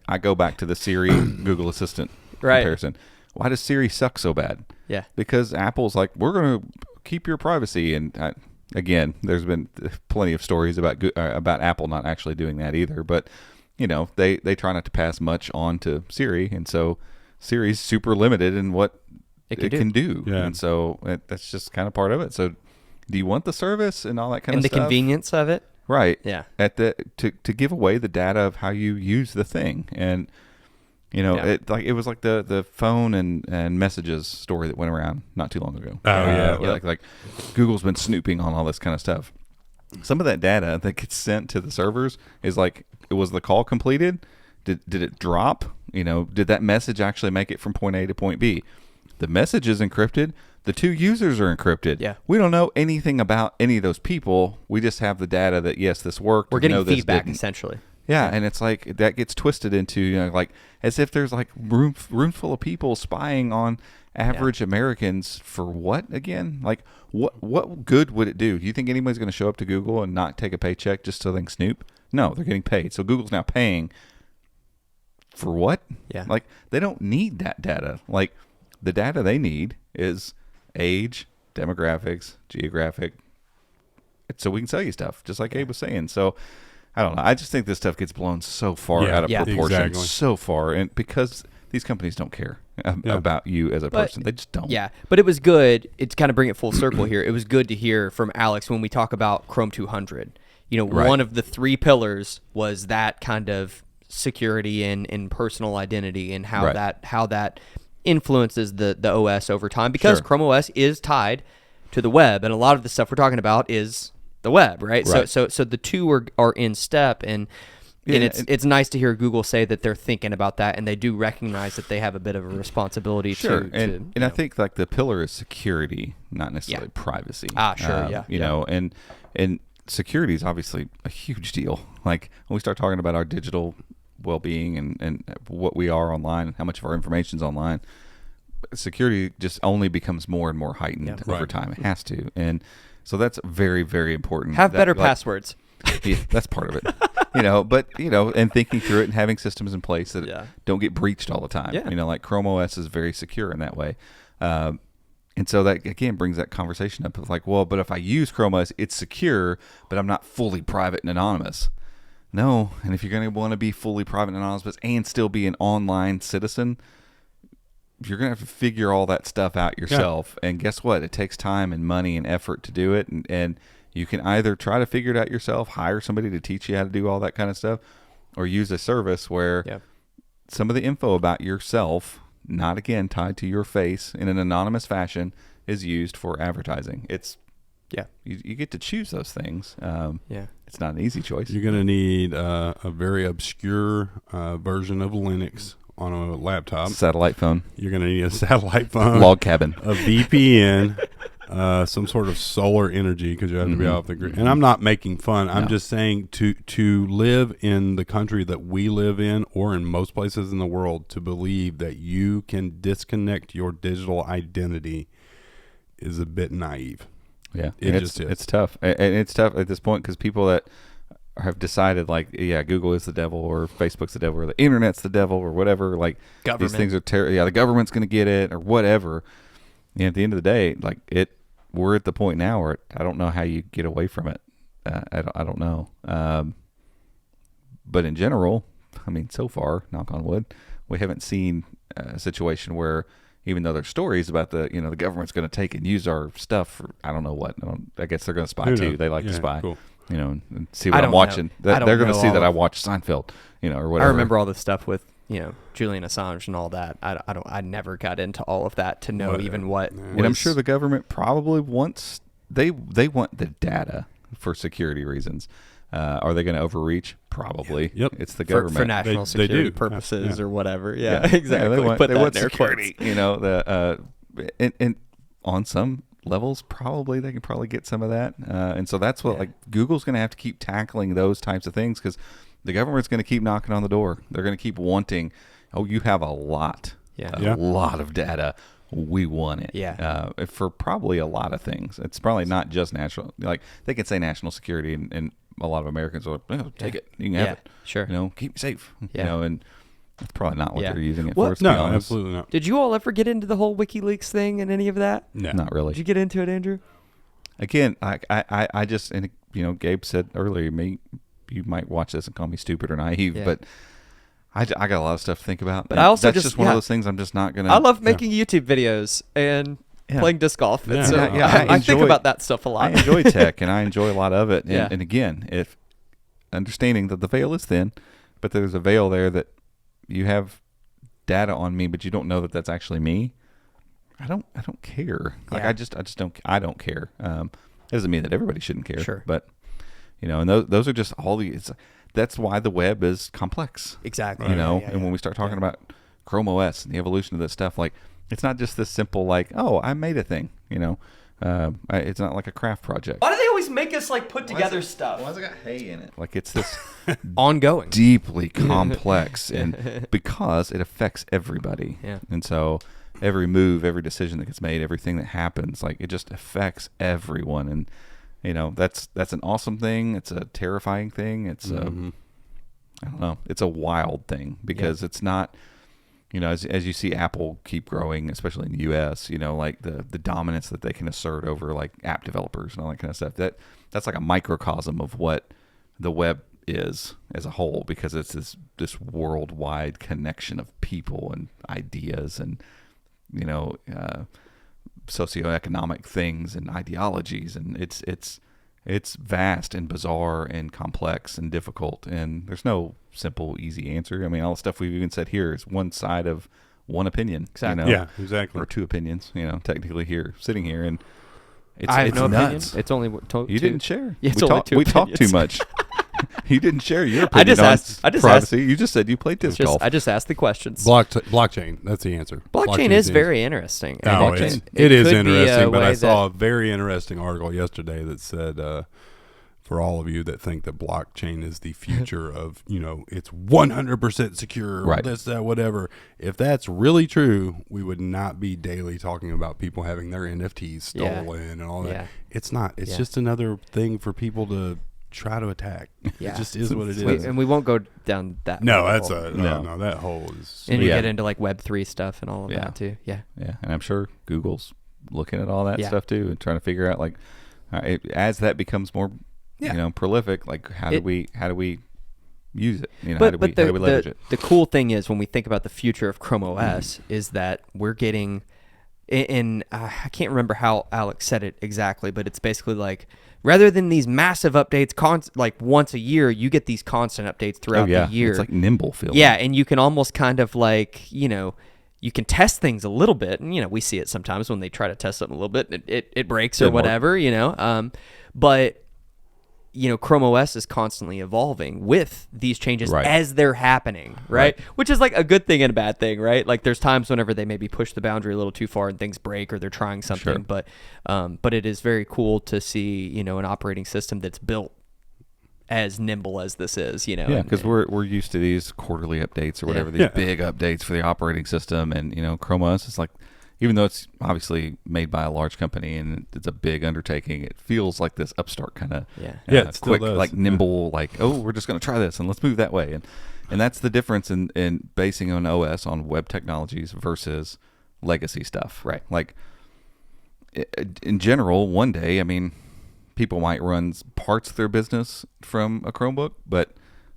I go back to the Siri Google Assistant comparison. Why does Siri suck so bad? Yeah. Because Apple's like, we're going to keep your privacy. And again, there's been plenty of stories about Apple not actually doing that either. But, they try not to pass much on to Siri. And so Siri's super limited in what it can do. Yeah. And so that's just kind of part of it. So do you want the service and all that kind of stuff? And the convenience of it? Right. Yeah. To give away the data of how you use the thing. And it was like the phone and messages story that went around not too long ago. Like Google's been snooping on all this kind of stuff. Some of that data that gets sent to the servers is like, was the call completed? Did it drop? Did that message actually make it from point A to point B? The message is encrypted. The 2 users are encrypted. Yeah. We don't know anything about any of those people. We just have the data that, yes, this worked. We're getting feedback, essentially. Yeah, and it's like that gets twisted into, like, as if there's like room full of people spying on average Americans for what again? Like, what good would it do? Do you think anybody's going to show up to Google and not take a paycheck just so they can snoop? No, they're getting paid. So Google's now paying for what? Yeah. Like, they don't need that data. Like, the data they need is age, demographics, geographic, so we can sell you stuff, just like Gabe was saying. So I don't know. I just think this stuff gets blown so far out of proportion, so far, and because these companies don't care about you as a person, they just don't. Yeah, but it was good. It's kind of bring it full circle here. It was good to hear from Alex when we talk about Chrome 200. One of the 3 pillars was that kind of security and personal identity, and how that influences the OS over time, because Chrome OS is tied to the web, and a lot of the stuff we're talking about is the web, right? So the two are in step, and it's nice to hear Google say that they're thinking about that, and they do recognize that they have a bit of a responsibility to I think like the pillar is security, not necessarily privacy. You know, and security is obviously a huge deal. Like when we start talking about our digital well-being and what we are online and how much of our information is online, security just only becomes more and more heightened over time. It has to, and so that's very, very important. Have better passwords. Yeah, that's part of it. But and thinking through it and having systems in place that don't get breached all the time. Like Chrome OS is very secure in that way. And so that, again, brings that conversation up of like, well, but if I use Chrome OS, it's secure, but I'm not fully private and anonymous. No, and if you're going to want to be fully private and anonymous and still be an online citizen, you're going to have to figure all that stuff out yourself. And guess what? It takes time and money and effort to do it. And you can either try to figure it out yourself, hire somebody to teach you how to do all that kind of stuff, or use a service where some of the info about yourself, not again tied to your face in an anonymous fashion, is used for advertising. It's you get to choose those things. It's not an easy choice. You're going to need a very obscure version of Linux on a laptop. Satellite phone. You're going to need a satellite phone. Log cabin. A VPN. Some sort of solar energy, because you have to be off the grid. And I'm not making fun. I'm just saying to live in the country that we live in, or in most places in the world, to believe that you can disconnect your digital identity is a bit naive. Yeah, it just is. It's tough. And it's tough at this point because people that have decided like, Google is the devil, or Facebook's the devil, or the internet's the devil, or whatever. Like government. These things are terrible. The government's going to get it, or whatever. At the end of the day, like we're at the point now where I don't know how you get away from it. I don't know. But in general, I mean, so far, knock on wood, we haven't seen a situation where, even though there's stories about the government's going to take and use our stuff for, I don't know what. I guess they're going to spy too. They like to spy. Cool. And see what I'm watching. They're going to see that I watch Seinfeld, or whatever. I remember all the stuff with Julian Assange and all that. I never got into all of that to know even what. And I'm sure the government probably wants they want the data for security reasons. Are they going to overreach? Probably. Yep. It's the government for national security purposes or whatever. Yeah, exactly. They want security. And on some levels, probably they can probably get some of that. And so that's what Google's going to have to keep tackling those types of things, because the government's going to keep knocking on the door. They're going to keep wanting. Oh, you have a lot of data. We want it. Yeah. For probably a lot of things. It's probably not just national. Like they can say national security, and a lot of Americans are like, take it. You can have it. Sure. Keep me safe. Yeah. And that's probably not what they're using it for. No, absolutely not. Did you all ever get into the whole WikiLeaks thing and any of that? No. Not really. Did you get into it, Andrew? Again, I just, and Gabe said earlier, you might watch this and call me stupid or naive, but I got a lot of stuff to think about. But I also that's just one of those things I'm just not going to. I love making YouTube videos and playing disc golf. And so I think about that stuff a lot. I enjoy tech, and I enjoy a lot of it. And again, if understanding that the veil is thin, but there's a veil there that you have data on me, but you don't know that that's actually me. I don't care. Like I just don't care. It doesn't mean that everybody shouldn't care. Sure. But and those are just all the. That's why the web is complex. Exactly. And when we start talking about Chrome OS and the evolution of this stuff, like it's not just this simple like, oh, I made a thing. It's not like a craft project. Why do they always make us like put together stuff? Why's it got hay in it? Like it's this ongoing, deeply complex, and because it affects everybody. Yeah. And so every move, every decision that gets made, everything that happens, like it just affects everyone. And that's an awesome thing. It's a terrifying thing. It's I don't know. It's a wild thing because it's not. as you see Apple keep growing, especially in the U.S., like the dominance that they can assert over like app developers and all that kind of stuff. That's like a microcosm of what the web is as a whole, because it's this worldwide connection of people and ideas and socioeconomic things and ideologies, and it's vast and bizarre and complex and difficult, and there's no simple easy answer. I mean, all the stuff we've even said here is one side of one opinion. Exactly. Yeah, exactly. Or two opinions, technically sitting here, and I have no nuts. opinion. It's only you didn't share. Yeah, it's only two we talked too much. You didn't share your opinion on privacy. You just said you played disc golf. I just asked the questions. Blockchain. That's the answer. Blockchain is very interesting. Oh, it is interesting, but I saw a very interesting article yesterday that said, for all of you that think that blockchain is the future of, it's 100% secure, right, this, that, whatever. If that's really true, we would not be daily talking about people having their NFTs stolen and all that. Yeah. It's not. It's just another thing for people to try to attack. Yeah. It just is what it is. And we won't go down that. No, that's no. That hole is. And you get into like Web3 stuff and all of that too. Yeah. Yeah, and I'm sure Google's looking at all that stuff too and trying to figure out like, as that becomes more, prolific. Like how do we use it? How do we leverage it? The cool thing is when we think about the future of ChromeOS is that we're getting. I can't remember how Alex said it exactly, but it's basically like rather than these massive updates, like once a year, you get these constant updates throughout the year. It's like nimble feeling. Yeah, and you can almost kind of like, you can test things a little bit, and we see it sometimes when they try to test something a little bit, it breaks or whatever, but ChromeOS is constantly evolving with these changes as they're happening, right? Which is like a good thing and a bad thing, right? Like there's times whenever they maybe push the boundary a little too far and things break or they're trying something, but it is very cool to see, an operating system that's built as nimble as this is, Yeah, because we're used to these quarterly updates or whatever, these big updates for the operating system, and ChromeOS is like, even though it's obviously made by a large company and it's a big undertaking, it feels like this upstart kind of it quick, does. like nimble, like, we're just going to try this and let's move that way. And that's the difference in basing an OS on web technologies versus legacy stuff. Right. Like in general, one day, I mean, people might run parts of their business from a Chromebook, but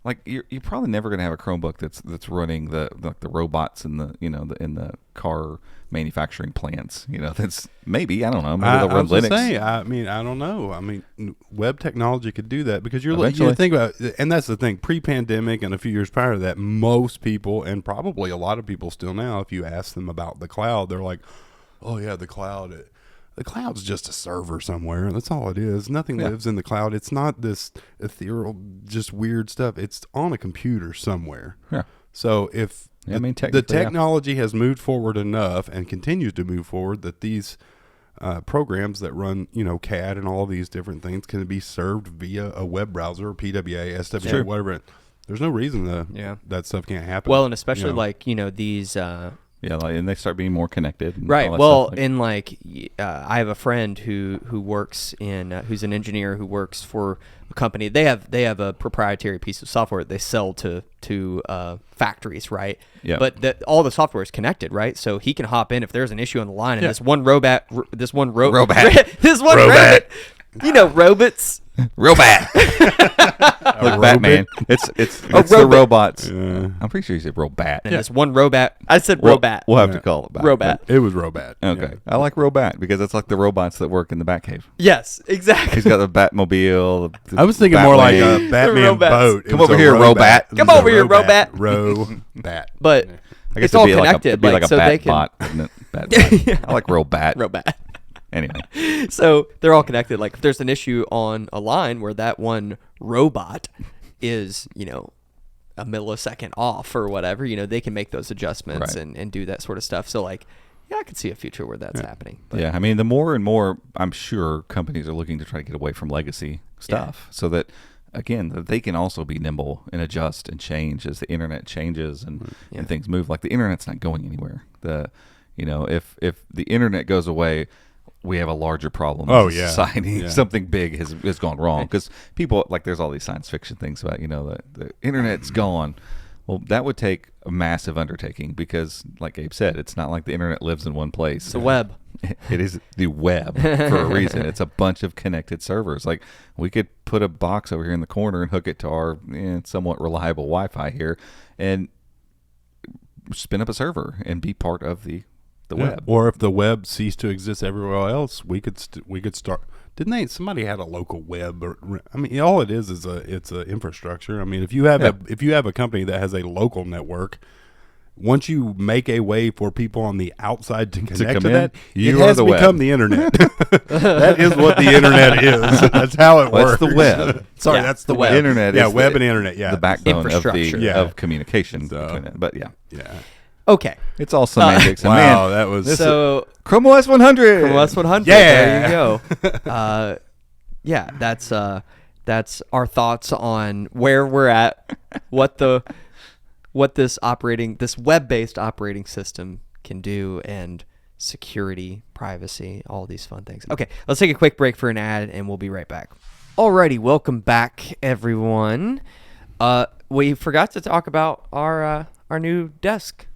like you're probably never going to have a Chromebook that's running the robots in the in the car manufacturing plants. That's maybe, I don't know, maybe they'll run Linux. I don't know. I mean, web technology could do that because you think about it, and that's the thing. Pre-pandemic and a few years prior to that, most people, and probably a lot of people still now, if you ask them about the cloud, they're like, "Oh yeah, the cloud." The cloud's just a server somewhere. That's all it is. Nothing lives in the cloud. It's not this ethereal, just weird stuff. It's on a computer somewhere. Yeah. So if the technology has moved forward enough and continues to move forward that these programs that run, CAD and all these different things can be served via a web browser, PWA, SWA, whatever. There's no reason that stuff can't happen. Well, and especially like, these... and they start being more connected. Right. Well, in like, I have a friend who works in, who's an engineer who works for a company. They have a proprietary piece of software that they sell to factories, right? Yeah. But all the software is connected, right? So he can hop in if there's an issue on the line, and this one robot, robots. Robot. Like Batman. It's the robots. I'm pretty sure you said Robat. And this one robot. I said Robat. We'll have to call it Robat. It was Robat. Okay. Yeah. I like Robat because it's like the robots that work in the Batcave. Yes, exactly. He's got the Batmobile. I was thinking more like a Batman boat. Come over here, Robat. Come over here, Robat. Robat. But I guess it's all connected. It'd be like a so bat bot, wouldn't it? Bat bot. I like Robat. Robat. Anyway, so they're all connected. Like if there's an issue on a line where that one robot is, a millisecond off or whatever, they can make those adjustments and do that sort of stuff. So like, I could see a future where that's happening. But. Yeah, I mean, the more and more, I'm sure companies are looking to try to get away from legacy stuff so that, again, that they can also be nimble and adjust and change as the internet changes and things move. Like the internet's not going anywhere. If the internet goes away, we have a larger problem as a society. Yeah. Something big has gone wrong because people, like, there's all these science fiction things about, the internet's gone. Well, that would take a massive undertaking because, like Abe said, it's not like the internet lives in one place. It's the web. It is the web for a reason. It's a bunch of connected servers. Like, we could put a box over here in the corner and hook it to our somewhat reliable Wi-Fi here and spin up a server and be part of the web. Or if the web ceased to exist everywhere else, we could start. Didn't they? Somebody had a local web. I mean, all it is it's a infrastructure. I mean, if you have a company that has a local network, once you make a way for people on the outside to connect to that, it has become the internet. That is what the internet is. That's how it works. That's the web. Sorry, that's the web. Internet. Yeah, web and internet. Yeah, the backbone of communication. So, but yeah. Okay. It's all semantics. Wow, that was so ChromeOS 100. ChromeOS 100. Yeah. There you go. That's our thoughts on where we're at, what this web-based operating system can do, and security, privacy, all these fun things. Okay, let's take a quick break for an ad, and we'll be right back. Alrighty, welcome back, everyone. We forgot to talk about our new desk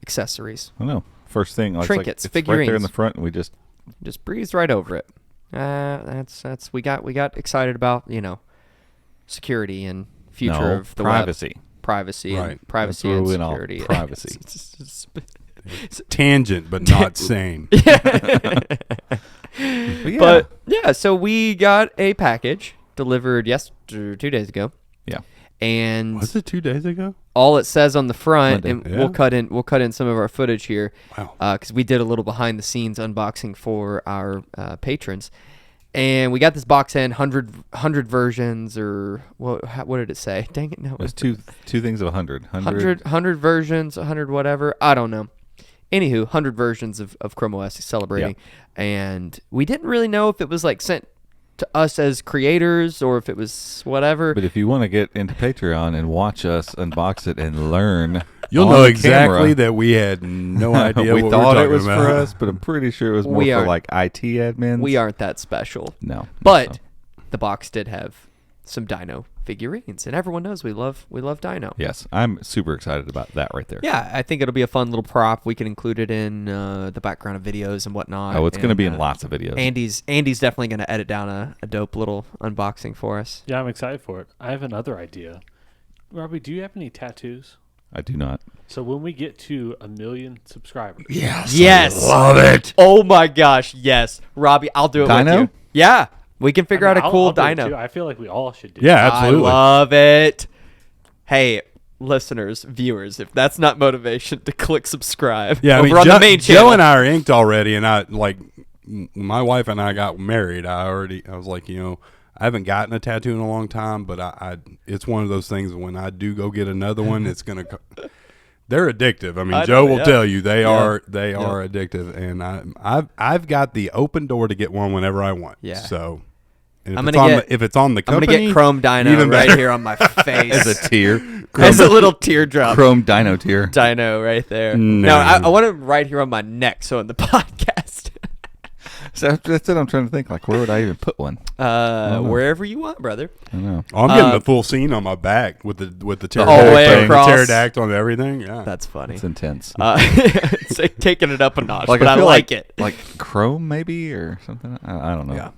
accessories. I know. First thing, trinkets, it's figurines, right there in the front, and we just breezed right over it. That's we got excited about security and future of the privacy. web. Privacy, right. And privacy and security. Privacy. Tangent, but not same. But yeah, so we got a package delivered 2 days ago. Yeah. And was it 2 days ago? All it says on the front, Monday. and we'll cut in some of our footage here, wow, because we did a little behind the scenes unboxing for our patrons, and we got this box in 100 versions, or what did it say? Dang it, no, it was two things of 100. 100 versions, 100 whatever, I don't know. Anywho, 100 versions of ChromeOS celebrating, and we didn't really know if it was like sent to us as creators or if it was whatever. But if you want to get into Patreon and watch us unbox it and learn, you'll know exactly that we had no idea we what thought it was about. for us, but I'm pretty sure it was more for like IT admins. We aren't that special. No. But the box did have some Dino figurines, and everyone knows we love Dino. Yes, I'm super excited about that right there. Yeah, I think it'll be a fun little prop. We can include it in the background of videos and whatnot. Oh, it's going to be in lots of videos. Andy's definitely going to edit down a dope little unboxing for us. Yeah, I'm excited for it. I have another idea. Robbie, do you have any tattoos? I do not. So when we get to 1 million subscribers. Yes. I love it. Oh my gosh, yes. Robbie, I'll do it with Dino? you. Yeah. We can figure out a cool I'll do it Dino. too. I feel like we all should do Yeah, absolutely. I love it. Hey, listeners, viewers, if that's not motivation to click subscribe over on the main channel. Joe and I are inked already, and my wife and I got married. I was like, I haven't gotten a tattoo in a long time, but it's one of those things when I do go get another one, it's going to they're addictive. I mean, Joe will tell you they are addictive, and I've got the open door to get one whenever I want. Yeah. So if it's on the company, I'm gonna get Chrome Dino even right better. here on my face As a tear. as a little teardrop. Chrome Dino tier. Dino right there. No. No, I want it right here on my neck, so in the podcast. So that's what I'm trying to think. Like, where would I even put one? Wherever you want, brother. I don't know. I'm getting the full scene on my back with the whole way across. pterodactyl and everything. Yeah, That's funny. It's intense. It's like taking it up a notch, but I feel like it. Like Chrome maybe or something. I don't know. Yeah.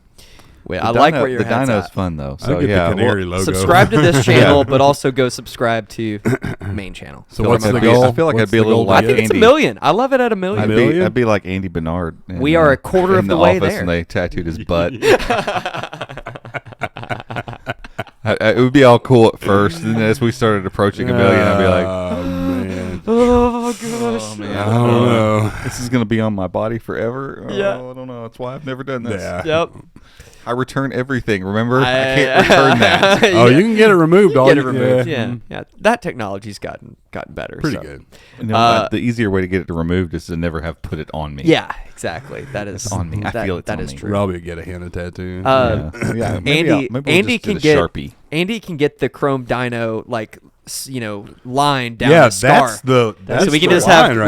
Wait, I like where your the head's Dino's at. fun though. I'll So get yeah, the canary logo. Subscribe to this channel, but also go subscribe to main channel. So what's the goal? I feel like What's I'd be a the little goal like I think it's Andy. 1 million. I love it at 1 million. I'd be like Andy Bernard. We are a quarter of in the way office there. And they tattooed his butt. It would be all cool at first, and as we started approaching 1 million, I'd be like, oh man, Oh gosh. "Oh man, I don't know. this is gonna be on my body forever." Yeah. I don't know. That's why I've never done this. Yeah. Yep. I return everything. Remember, I can't return that. Oh, you can get it removed. Get it all removed. Yeah. That technology's gotten better. pretty so. good. The easier way to get it removed is to never have put it on me. Yeah, exactly. That is It's on me. I feel it's that on is me. true. Robbie would get a henna tattoo. Yeah. Maybe Andy we'll can just get get a Sharpie. Andy can get the Chrome Dino line down the scar. That's so we can the just line have right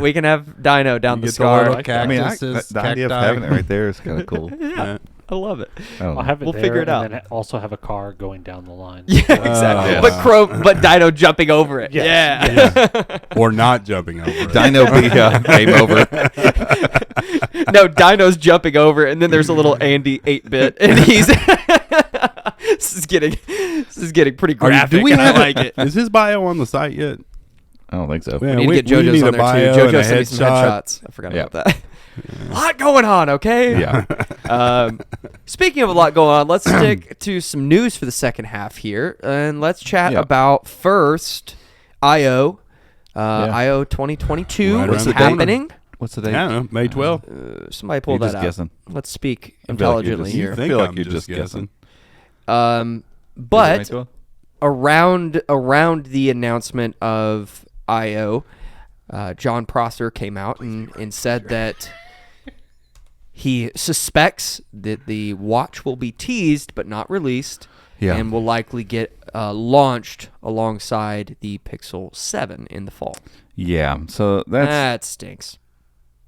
we can have Dino down the get the scar. little I mean, cactuses, the idea of cacti. having it right there is kind of cool. Yeah. I love it. I'll have it We'll there, figure it out. and then also have a car going down the line. Yeah, exactly. yes. But Dino jumping over it. Yes. Yeah. Or not jumping over it. Dino be game over. No, Dino's jumping over it, and then there's a little Andy 8-bit, and he's this is getting pretty graphic. Do we and have I like it. Is his bio on the site yet? I don't think so. Yeah, We need to get JoJo's need on a there bio too. and a JoJo sent me some headshot. headshots. I forgot about that. A lot going on, okay? Yeah. Speaking of a lot going on, let's stick to some news for the second half here, and let's chat Yeah. about first I/O. Yeah. I/O 2022 Right is around the happening. What's the I date? don't know. May 12th. Somebody pull You're that just out. guessing. Let's speak I feel like you're intelligently just- here. I think feel like I'm you're just just guessing. But Is it May 12th? around the announcement of I/O, John Prosser came out and said that he suspects that the watch will be teased but not released, Yeah. and will likely get launched alongside the Pixel 7 in the fall. Yeah. So that's That stinks.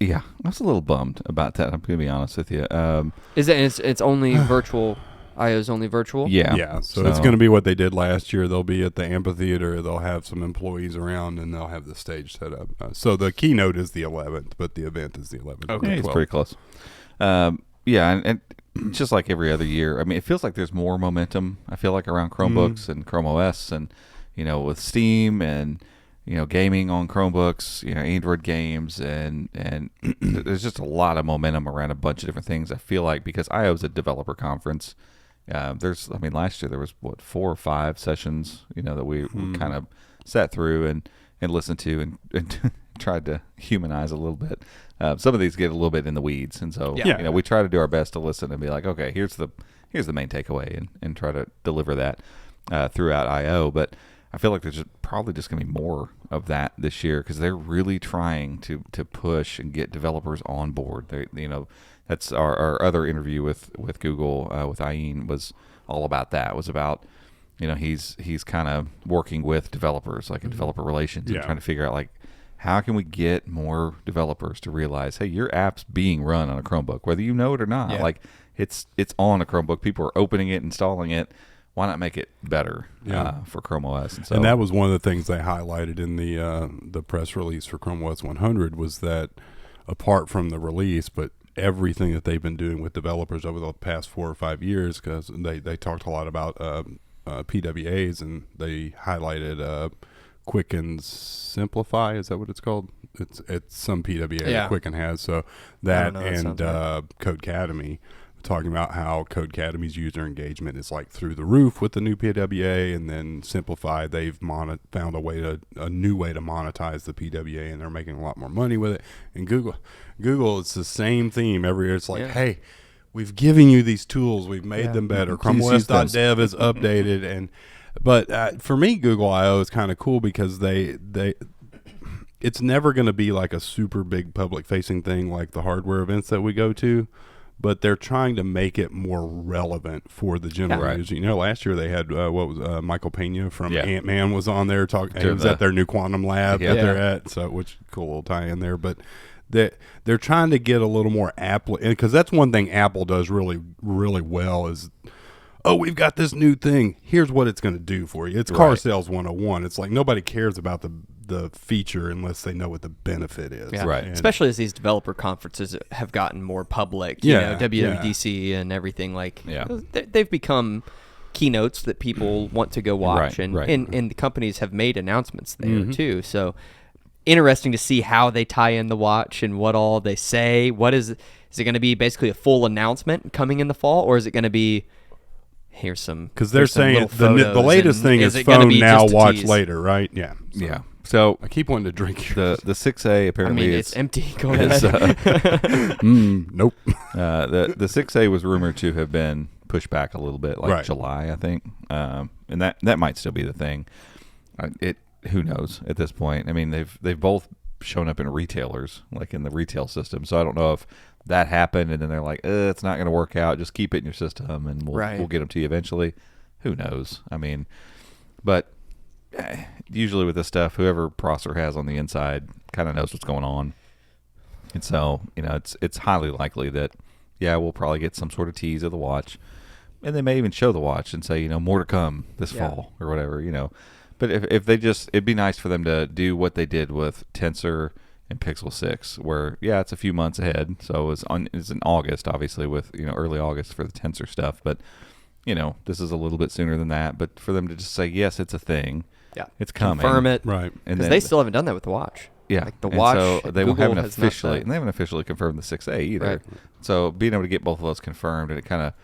yeah. I was a little bummed about that. I'm gonna be honest with you. Is it? It's only virtual. I/O's only virtual. Yeah. Yeah, so it's going to be what they did last year. They'll be at the amphitheater. They'll have some employees around, and they'll have the stage set up. So the keynote is the 11th, but the event is the 11th. Yeah, it's pretty close. Yeah, and just like every other year, I mean, it feels like there's more momentum. I feel like around Chromebooks and ChromeOS, and with Steam and gaming on Chromebooks, Android games, and there's just a lot of momentum around a bunch of different things. I feel like because I was a developer conference. Last year there was 4 or 5 sessions, that we kind of sat through and listened to and tried to humanize a little bit. Some of these get a little bit in the weeds, and so we try to do our best to listen and be like, okay, here's the main takeaway, and try to deliver that throughout I/O. But I feel like there's probably just going to be more of that this year because they're really trying to push and get developers on board. That's our other interview with Google with Ian was all about that. It was about he's kind of working with developers, like in developer relations, and trying to figure out like how can we get more developers to realize, hey, your app's being run on a Chromebook, whether you know it or not. Like it's on a Chromebook. People are opening it, installing it. Why not make it better for Chrome OS? And that was one of the things they highlighted in the press release for Chrome OS 100 was that apart from the release, but everything that they've been doing with developers over the past 4 or 5 years, because they talked a lot about PWAs, and they highlighted Quicken Simplify. Is that what it's called? It's some PWA that Quicken has. So that and Codecademy, talking about how Codecademy's user engagement is like through the roof with the new PWA, and then Simplify, they've found a new way to monetize the PWA, and they're making a lot more money with it. And Google, it's the same theme every year. It's like, hey, we've given you these tools, we've made them better. ChromeOS.dev is updated, but for me, Google I/O is kind of cool because it's never going to be like a super big public facing thing like the hardware events that we go to. But they're trying to make it more relevant for the general user. Last year they had Michael Pena from Ant-Man was on there talking. He was at their new quantum lab that they're at, so which cool little tie in there. But they're trying to get a little more Apple, because that's one thing Apple does really, really well is, we've got this new thing. Here's what it's going to do for you. It's car sales 101. It's like nobody cares about the feature unless they know what the benefit is. Yeah. Right. Especially as these developer conferences have gotten more public. WWDC and everything. They've become keynotes that people want to go watch. And the companies have made announcements there too. So interesting to see how they tie in the watch and what all they say. Is it going to be basically a full announcement coming in the fall, or is it going to be here's some? Because they're saying the latest thing is phone now, watch later, right? Yeah. Yeah. So I keep wanting to drink the 6A apparently it's empty. Go ahead. Nope. The 6A was rumored to have been pushed back a little bit, like July, I think, and that might still be the thing. Who knows at this point? I mean, they've both shown up in retailers, like in the retail system. So I don't know if that happened, and then they're like, it's not going to work out. Just keep it in your system, and we'll get them to you eventually. Who knows? I mean, but usually with this stuff, whoever Prosser has on the inside kind of knows what's going on, and so it's highly likely that yeah, we'll probably get some sort of tease of the watch, and they may even show the watch and say, more to come this fall or whatever, But if they just, it'd be nice for them to do what they did with Tensor and Pixel 6, where it's a few months ahead. So it's in August, obviously, with early August for the Tensor stuff, but this is a little bit sooner than that. But for them to just say, yes, it's a thing, it's coming, confirm it, right? Because they still haven't done that with the watch. Yeah, like the watch. So they Google haven't has not officially, said. and they haven't officially confirmed the 6A either. Right. So being able to get both of those confirmed, and it kind of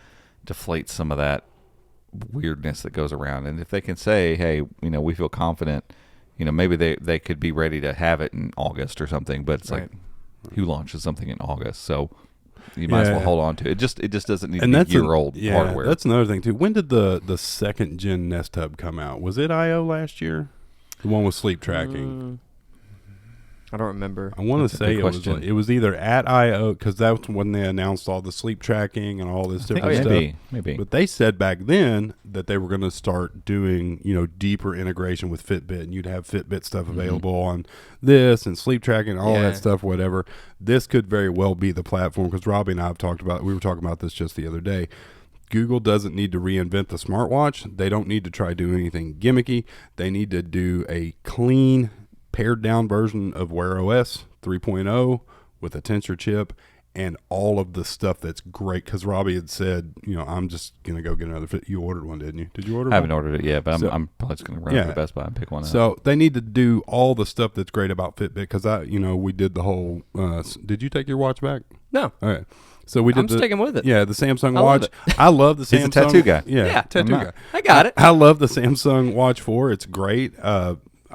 deflates some of that weirdness that goes around. And if they can say, hey, we feel confident, maybe they could be ready to have it in August or something. But it's like, who launches something in August? So you might as well hold on to it. It just doesn't need to be year-old hardware. That's another thing too. When did the second gen Nest Hub come out? Was it I/O last year? The one with sleep tracking. I don't remember. I want to say it was either at I/O, because that's when they announced all the sleep tracking and all this different stuff. Maybe. But they said back then that they were going to start doing deeper integration with Fitbit, and you'd have Fitbit stuff available on this and sleep tracking and all that stuff. Whatever. This could very well be the platform, because Robbie and I have talked about. We were talking about this just the other day. Google doesn't need to reinvent the smartwatch. They don't need to try doing anything gimmicky. They need to do a clean, pared down version of Wear OS 3.0 with a Tensor chip and all of the stuff that's great. Because Robbie had said, I'm just going to go get another fit. You ordered one, didn't you? Did you order one? I haven't ordered it yet, but I'm probably just going to run over to Best Buy and pick one up. So they need to do all the stuff that's great about Fitbit, because we did the whole, did you take your watch back? No. All right. So we did. I'm sticking with it. Yeah, the Samsung watch. I love the Samsung. He's a tattoo guy. Yeah, tattoo guy. I got it. I love the Samsung Watch 4. It's great.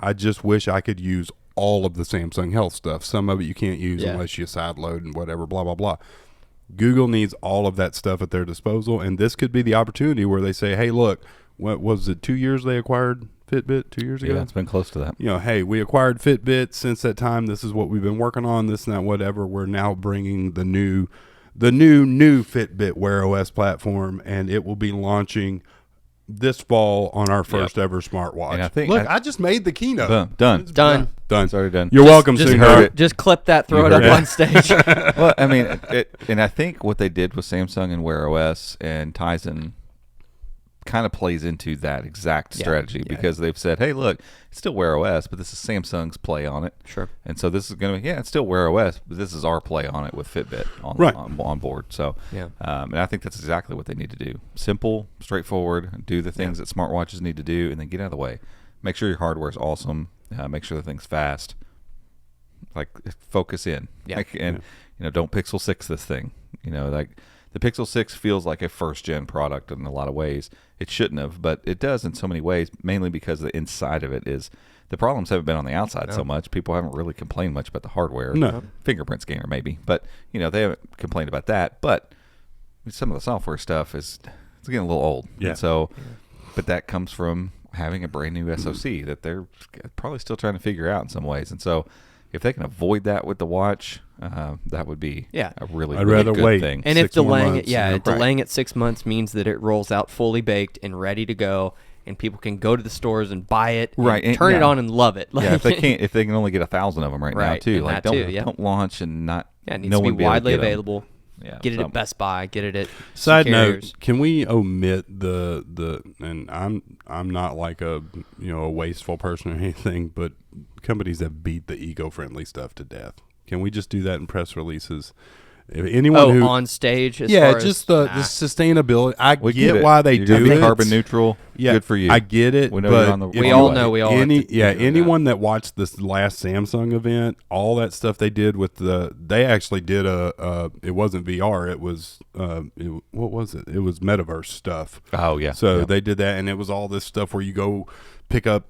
I just wish I could use all of the Samsung Health stuff. Some of it you can't use unless you sideload and whatever, blah, blah, blah. Google needs all of that stuff at their disposal, and this could be the opportunity where they say, hey, look, what was it, 2 years they acquired Fitbit 2 years ago? Yeah, it's been close to that. Hey, we acquired Fitbit. Since that time, this is what we've been working on, this and that, whatever. We're now bringing the new Fitbit Wear OS platform, and it will be launching this fall on our first ever smartwatch. And I think I just made the keynote. Done. It's already done. You're welcome, Sundar. Just clip that, throw it up on stage. Well, I mean, and I think what they did with Samsung and Wear OS and Tizen kind of plays into that exact strategy, because they've said, hey, look, it's still Wear OS, but this is Samsung's play on it. Sure. And so this is going to be, it's still Wear OS, but this is our play on it with Fitbit on board. So, and I think that's exactly what they need to do. Simple, straightforward, do the things that smartwatches need to do, and then get out of the way. Make sure your hardware is awesome. Make sure the thing's fast. Like, focus in. Yeah. Don't Pixel 6 this thing. The Pixel 6 feels like a first-gen product in a lot of ways. It shouldn't have, but it does in so many ways, mainly because the inside of it is – the problems haven't been on the outside so much. People haven't really complained much about the hardware. No. Fingerprint scanner maybe, but, they haven't complained about that. But some of the software stuff it's getting a little old. Yeah. And so, but that comes from having a brand-new SoC that they're probably still trying to figure out in some ways. And so if they can avoid that with the watch – that would be a really, I'd really rather good wait. thing. And if delaying months, delaying it 6 months means that it rolls out fully baked and ready to go, and people can go to the stores and buy it, and turn it on and love it. If they can only get 1,000 of them now too, like don't launch and not. It needs to be widely available. Yeah, get it at Best Buy. Get it at Side note: can we omit the? And I'm not like a wasteful person or anything, but companies have beat the eco-friendly stuff to death. Can we just do that in press releases? If anyone who on stage, the sustainability. I get why they do it. Carbon neutral. Yeah, good for you. I get it. We all know. Anyone that watched this last Samsung event, all that stuff they did with they actually did it wasn't VR. It was what was it? It was metaverse stuff. Oh yeah. So they did that, and it was all this stuff where you go pick up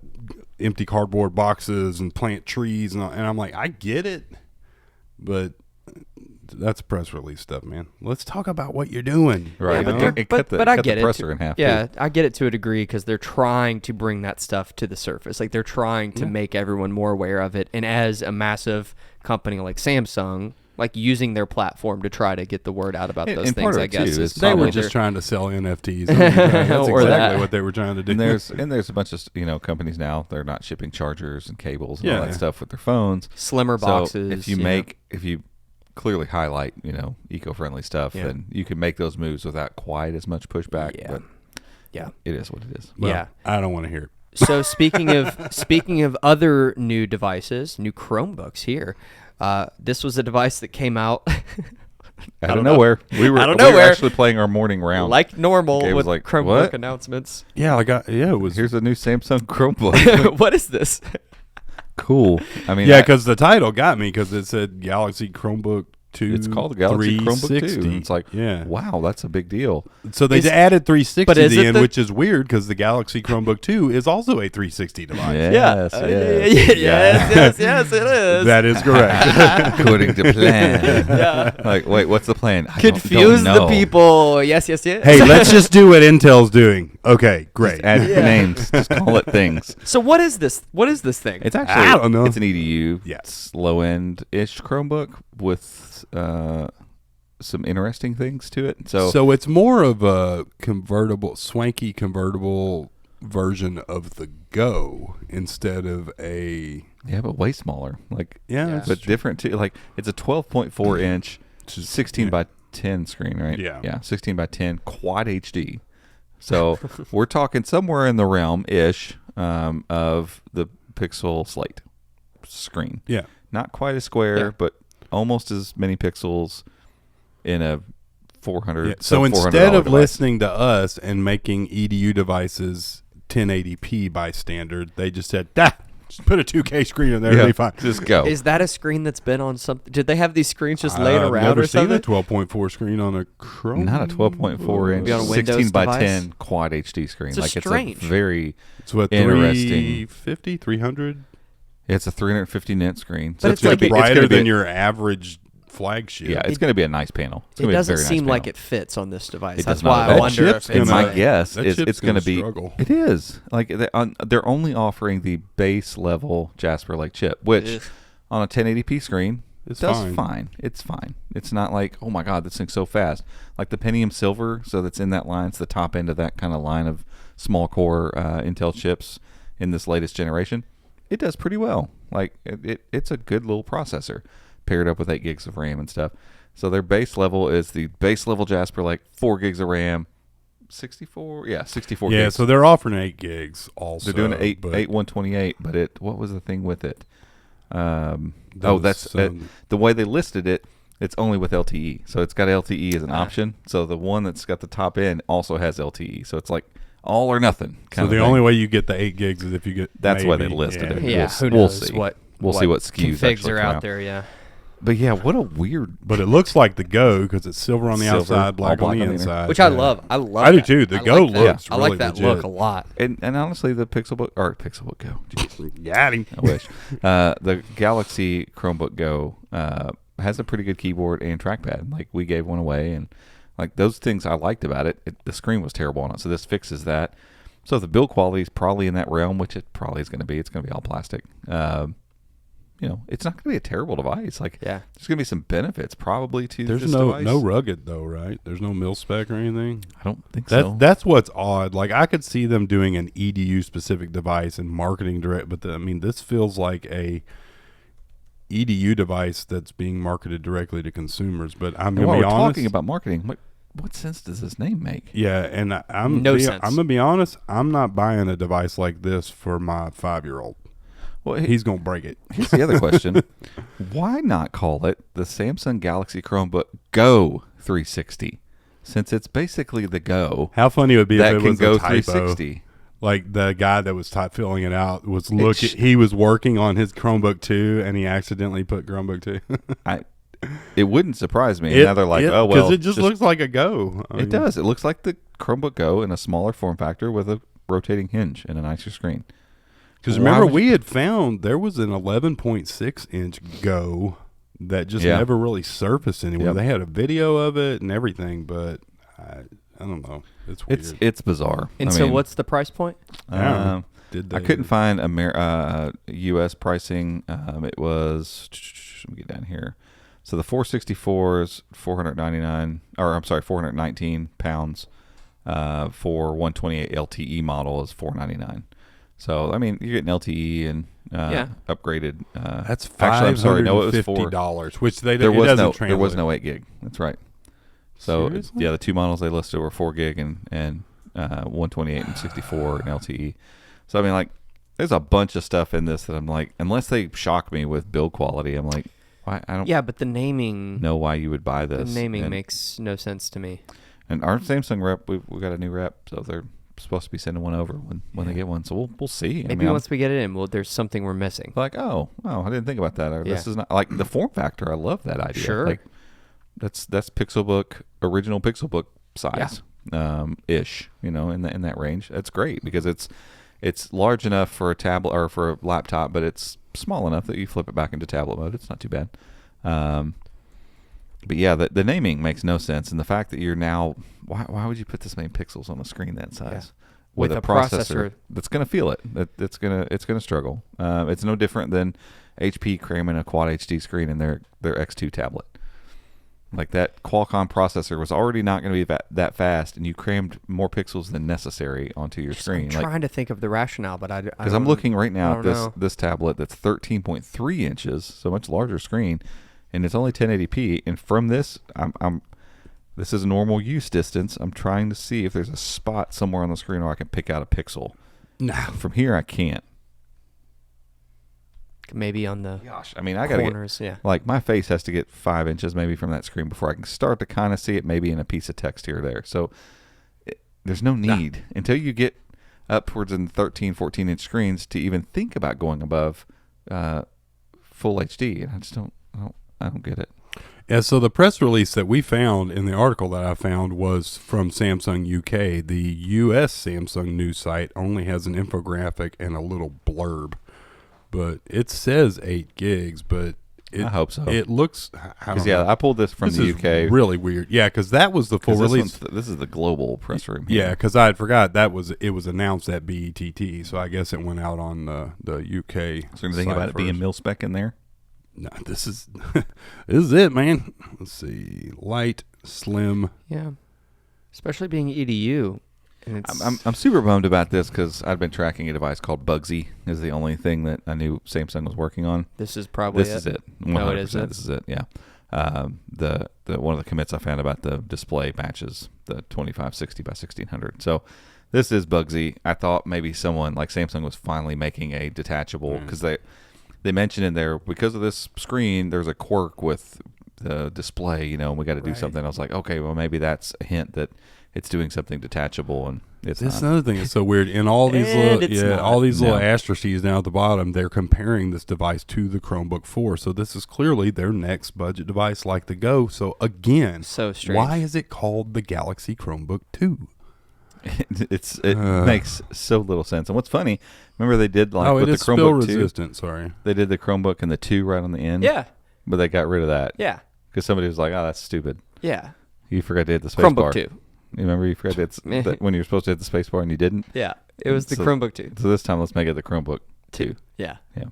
empty cardboard boxes and plant trees, and I'm like, I get it, but that's press release stuff, man. Let's talk about what you're doing. Right. But I get it. Presser in half. Yeah, I get it to a degree, because they're trying to bring that stuff to the surface. Like, they're trying to make everyone more aware of it. And as a massive company like Samsung, like, using their platform to try to get the word out about those things, I guess. They were just trying to sell NFTs. That's exactly what they were trying to do. And there's a bunch of companies now, they're not shipping chargers and cables and all that stuff with their phones. Slimmer boxes. If you clearly highlight, eco-friendly stuff, Yeah. and you can make those moves without quite as much pushback. Yeah. But Yeah. it is what it is. Well, Yeah. I don't want to hear it. So speaking of other new devices, new Chromebooks here. This was a device that came out Out of nowhere, we were actually playing our morning round. like normal Gabe was with like, Chromebook "What?" announcements. Yeah, it was. Here's a new Samsung Chromebook. What is this? Cool. I mean, Yeah, because the title got me because it said Galaxy Chromebook 2. it's called the Galaxy Chromebook 2. 360. And it's like, Yeah. wow, that's a big deal. So they Is- added 360 but is to the it end, the- which is weird because the Galaxy Chromebook 2 is also a 360 device. Yes, Yes, it is. That is correct. According to plan. Yeah. Like, wait, what's the plan? I Confuse don't the know. people. Yes. Hey, let's just do what Intel's doing. Okay, great. Just add names. Just call it things. So what is this? What is this thing? It's actually, I don't know. It's an EDU. Yeah. It's low-end-ish Chromebook with some interesting things to it. So it's more of a swanky convertible version of the Go instead of a yeah, but way smaller. Like, Yeah. but different too. Like, it's a 12.4 inch, 16 by 10 screen, right? Yeah. 16 by 10 quad HD. So we're talking somewhere in the realm ish of the Pixel Slate screen. Yeah. Not quite a square, Yeah. but almost as many pixels in a 400. Yeah. So sub-$400 instead of device. listening to us and making EDU devices 1080p by standard, they just said, just put a 2K screen in there, it'll be fine. just go. Is that a screen that's been on something? Did they have these screens just laying I've around never or seen something? a 12.4 screen on a Chrome. Not a 12.4 Maybe on a inch, Windows 16 by device? 10 quad HD screen. It's strange. It's a very It's what, Interesting. 350, 300? It's a 350 nit screen. But It's it's like like it's brighter gonna be than your average flagship. yeah, it's going to be a nice panel. It's It gonna be a doesn't very nice seem like panel. it fits on this device. It That's does not why at I all. wonder chip's if it's And my gonna- guess that is chip's it's going to gonna be. struggle. It is like they're only offering the base level Jasper Lake chip, which Ugh. on a 1080p screen It's does fine. fine. It's fine. It's not like, oh my god, this thing's so fast. Like the Pentium Silver, so that's in that line. It's the top end of that kind of line of small core Intel chips in this latest generation. It does pretty well. Like it's a good little processor paired up with 8 gigs of RAM and stuff. So their base level is the base level Jasper Lake, 4 gigs of RAM, 64 Yeah, gigs. so they're offering 8 gigs also. They're doing an 8 but 128, but what was the thing with it? those, That's the way they listed it. It's only with LTE, so it's got LTE as an option. So the one that's got the top end also has LTE. So it's like all or nothing. So Kind the of only thing. way you get the 8 gigs is if you get That's why they maybe- listed it. Yeah, who We'll knows see. what We'll see what SKUs configs actually are come out out. there. Yeah. But yeah, what a weird. But it looks like the Go because it's silver on the Silver, outside, black all on the black on the inside. Which I Yeah. love. I love. I do that. too. The I Go like that. looks I like really that legit. look a lot. And honestly, the Pixelbook Go. Jeez, Got him. I wish. The Galaxy Chromebook Go has a pretty good keyboard and trackpad. Like we gave one away, and like those things I liked about it. The screen was terrible on it, so this fixes that. So the build quality is probably in that realm, which it probably is going to be. It's going to be all plastic. It's not going to be a terrible device. Like, Yeah. there's going to be some benefits probably to There's this no device. rugged though, right? There's no mil spec or anything. I don't think so. That's what's odd. Like I could see them doing an EDU specific device and marketing direct, but this feels like a EDU device that's being marketed directly to consumers. But I'm And gonna while be we're honest. talking about marketing, what sense does this name make? Yeah, and I'm No sense. gonna be honest. I'm not buying a device like this for my 5-year-old. Well, He's gonna break it. here's the other question. Why not call it the Samsung Galaxy Chromebook Go 360? Since it's basically the Go How funny it would be that if it can was go a typo. 360. Like the guy that was filling it out was he was working on his Chromebook 2 and he accidentally put Chromebook 2. It wouldn't surprise me. Now they're like, oh, well. Because it just looks like a Go. I It mean, does. It looks like the Chromebook Go in a smaller form factor with a rotating hinge and a nicer screen. Because Why remember, would we had found there was an 11.6 inch Go that just Yeah. never really surfaced anywhere. Yep. They had a video of it and everything, but I don't know. It's weird. It's bizarre. And I so, mean, what's the price point? Um, Did I they- couldn't find U.S. pricing. It was, let me get down here. So the 464 is 419 pounds. For 128 LTE model is $499. So I mean, you're getting LTE and upgraded. That's actually, I'm sorry. No, it was $550, which they there it was doesn't no translate. there was no 8 gig. That's right. So Seriously? yeah, the two models they listed were 4 gig and 128 and 64 and LTE. So I mean, like, there's a bunch of stuff in this that I'm like, unless they shock me with build quality, I'm like, why? I don't. Yeah, but the naming. Know why you would buy this. The naming makes no sense to me. And our Samsung rep, we got a new rep, so they're supposed to be sending one over when they get one. So we'll see. Maybe once we get it in, there's something we're missing. Like, oh, I didn't think about that. Or this is not like the form factor. I love that idea. Sure. Like, that's Pixelbook, original Pixelbook size, ish. In that range. That's great because it's large enough for a tablet or for a laptop, but it's small enough that you flip it back into tablet mode. It's not too bad. But yeah, the naming makes no sense, and the fact that you're now why would you put this many pixels on a screen that size with a processor that's going to feel it? It's gonna struggle. It's no different than HP cramming a Quad HD screen in their X2 tablet. Like, that Qualcomm processor was already not going to be that fast, and you crammed more pixels than necessary onto your screen. I'm trying to think of the rationale, but because I'm looking right now at this tablet that's 13.3 inches, so much larger screen, and it's only 1080p. And from this, this is normal use distance. I'm trying to see if there's a spot somewhere on the screen where I can pick out a pixel. No, from here I can't. Maybe on the I mean, I gotta corners, like, my face has to get 5 inches maybe from that screen before I can start to kind of see it, maybe in a piece of text here or there. So there's no need until you get upwards in 13, 14-inch screens to even think about going above full HD. And I just don't get it. Yeah, so the press release that we found in the article that I found was from Samsung UK. The US Samsung news site only has an infographic and a little blurb. But it says 8 gigs, but I hope so. It looks... I pulled this from the UK. Really weird. Yeah, because that was the full release. This is the global press room here. Yeah, because I had forgot it was announced at BETT, so I guess it went out on the UK. So you think about it being mil-spec in there? No, this is it, man. Let's see. Light, slim. Yeah. Especially being EDU. I'm super bummed about this because I've been tracking a device called Bugsy. Is the only thing that I knew Samsung was working on. This is probably this is it. 100%. No, it isn't. This is it. Yeah. The one of the commits I found about the display matches the 2560 by 1600. So this is Bugsy. I thought maybe someone like Samsung was finally making a detachable, because they mentioned in there, because of this screen, there's a quirk with the display, and we got to do something. I was like, okay, well, maybe that's a hint that it's doing something detachable, and it's That's not. another thing that's so weird. In all these little asterisks down at the bottom, they're comparing this device to the Chromebook 4. So this is clearly their next budget device, like the Go. So again, so strange. Why is it called the Galaxy Chromebook 2? It makes so little sense. And what's funny, remember they did with the Chromebook spill 2? resistant. Sorry, they did the Chromebook and the 2 right on the end. Yeah, but they got rid of that. Yeah, because somebody was like, "Oh, that's stupid." Yeah, you forgot to hit the space Chromebook bar. 2. You remember you forgot that when you were supposed to hit the space bar and you didn't? Yeah, it was the Chromebook 2. So this time, let's make it the Chromebook 2. Yeah. Yeah.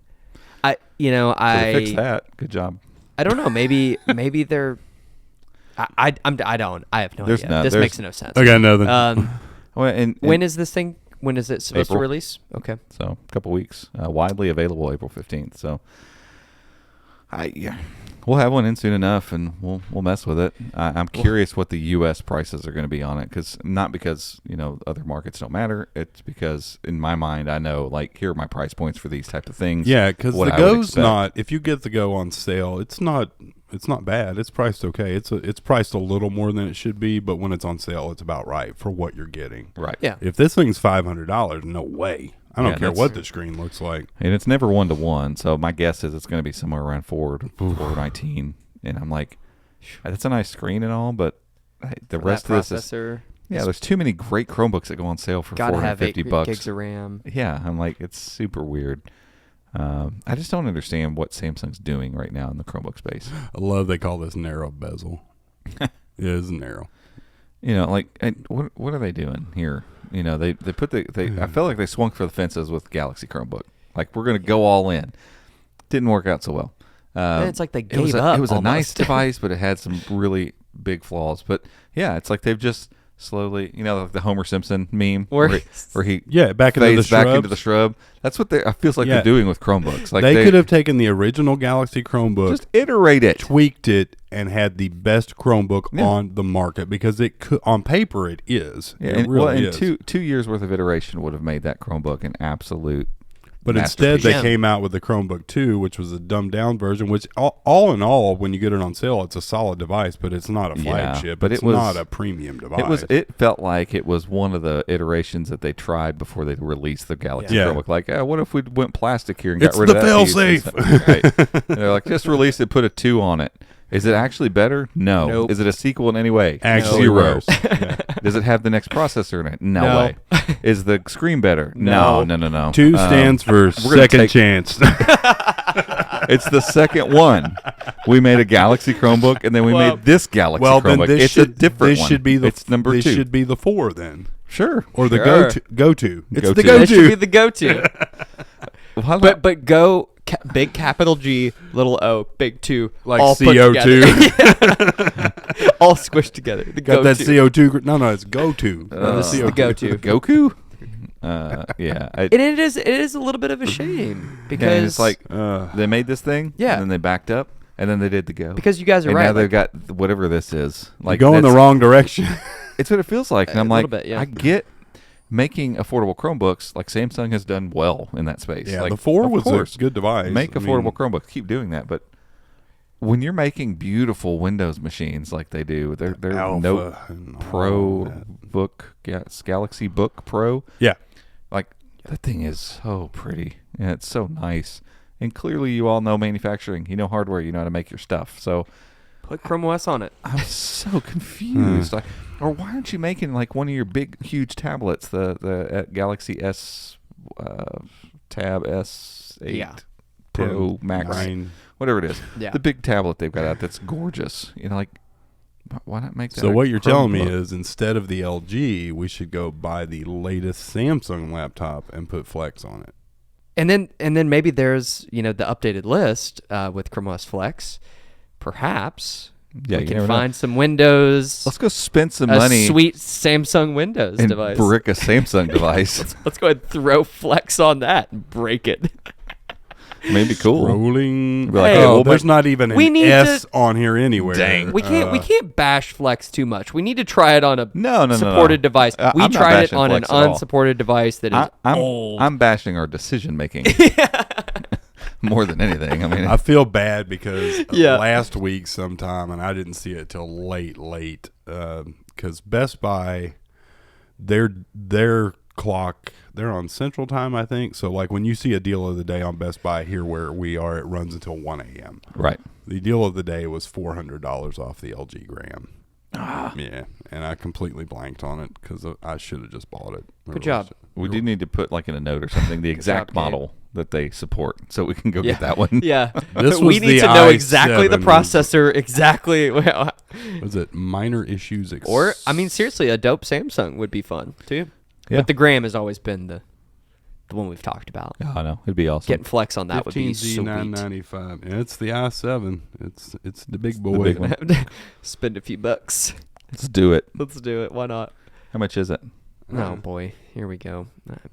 So they fixed that. Good job. I don't know. Maybe they're. I have no idea. This makes no sense. I got nothing. When is this thing? When is it supposed to release? Okay. So a couple weeks. Widely available April 15th. So we'll have one in soon enough, and we'll mess with it. I'm curious what the U.S. prices are going to be on it, not because other markets don't matter. It's because in my mind I know, like, here are my price points for these type of things. Yeah, because the Go's not. If you get the Go on sale, it's not bad. It's priced okay. It's priced a little more than it should be, but when it's on sale, it's about right for what you're getting. Right. Yeah. If this thing's $500, no way. I don't care what the screen looks like. And it's never 1-to-1, so my guess is it's going to be somewhere around 419. And I'm like, that's a nice screen and all, but the rest of this is... there's too many great Chromebooks that go on sale for $450. Gotta have 8 gigs of RAM. Yeah, I'm like, it's super weird. I just don't understand what Samsung's doing right now in the Chromebook space. I love they call this narrow bezel. It is narrow. What are they doing here? They put I felt like they swung for the fences with Galaxy Chromebook. Like, we're going to go all in. Didn't work out so well. It's like they gave up. It was almost. a nice device, but it had some really big flaws. But yeah, it's like they've just slowly, like the Homer Simpson meme Where where he back into the fades back shrubs. into the shrub. That's what I feels like they're doing with Chromebooks. Like they could have taken the original Galaxy Chromebook, just iterate it, tweaked it, and had the best Chromebook on the market, because it could, on paper it is. Yeah, it really and is. 2 years worth of iteration would have made that Chromebook an absolute. But instead, they Yeah. came out with the Chromebook 2, which was a dumbed-down version, which all in all, when you get it on sale, it's a solid device, but it's not a flagship. but it's it was not a premium device. It felt like it was one of the iterations that they tried before they released the Galaxy Yeah. Chromebook. Like, what if we went plastic here and got It's rid the of that piece and fail-safe. stuff? Right. And they're like, just release it, put a 2 on it. Is it actually better? No. Nope. Is it a sequel in any way? Actually Zero. worse. Does it have the next processor in it? No, No. way. Is the screen better? No. No. 2 stands for gonna second take- chance. It's the second one. We made a Galaxy Chromebook, and then we made this Galaxy Well, then Chromebook. this It's should a different this one. should be the It's number this 2. should be the 4 then, Sure. or the Sure. go-to. It's Go-to. the That should be go-to. the go-to. Why not? but go big capital G, little O, big 2, Like all put CO2. together. All squished together. The Got go-to. that CO2. No, it's go-to. This is the go-to. Goku? Yeah. And it is a little bit of a shame because And it's like Uh, they made this thing, Yeah. and then they backed up, and then they did the go. because you guys are and right. now they've like, got whatever this is. Like go in the that's- wrong direction. It's what it feels like, and A I'm little like, bit, yeah. I get making affordable Chromebooks. Like Samsung has done well in that space. Yeah, like, the 4 of was course, a good device. make I mean, affordable Chromebooks. Keep doing that, but when you're making beautiful Windows machines like they do, they're Alpha Note and all Pro that. Book, Galaxy Book Pro. Yeah. Like that thing is so pretty. Yeah, it's so nice. And clearly, you all know manufacturing. You know hardware. You know how to make your stuff. So put ChromeOS on it. I'm so confused. Like, or why aren't you making like one of your big, huge tablets, the Galaxy S Tab S8 Yeah. Pro Max, 9. whatever it is. Yeah. The big tablet they've got out that's gorgeous. Like, why not make that? So a what you're telling me Chromebook? is, instead of the LG, we should go buy the latest Samsung laptop and put Flex on it. And then maybe there's the updated list with ChromeOS Flex. Perhaps Yeah, we you can never know. find some Windows, Let's go spend some a money sweet Samsung Windows and device. brick a Samsung device. Let's go ahead and throw Flex on that and break it. Maybe cool. Rolling. Be like, Hey, hey, oh, we'll there's make- not even we an need S to- on here anywhere. Dang. We can't bash Flex too much. We need to try it on a No. supported device. I'm We not tried it bashing on an Flex at all. unsupported device that is I'm old. I'm bashing our decision making more than anything. I mean, I feel bad because Yeah. last week sometime, and I didn't see it till late, because Best Buy, their clock, they're on Central Time, I think. So like when you see a deal of the day on Best Buy here where we are, it runs until 1 a.m. right. The deal of the day was $400 off the LG Gram. Yeah, and I completely blanked on it because I should have just bought it. Good job. We do need to put like in a note or something the exact job, Gabe. model that they support, so we can go Yeah. get that one. Yeah. This we was need the to know exactly the i7 processor, exactly. Was it minor issues? Or, I mean, seriously, a dope Samsung would be fun, too. Yeah. But the Gram has always been the one we've talked about. Oh, I know. It'd be awesome. Getting Flex on that would be 15Z sweet. 995. And it's the i7. It's the big boy. big one. Spend a few bucks. Let's do it. Let's do it. Why not? How much is it? Oh, boy. Here we go.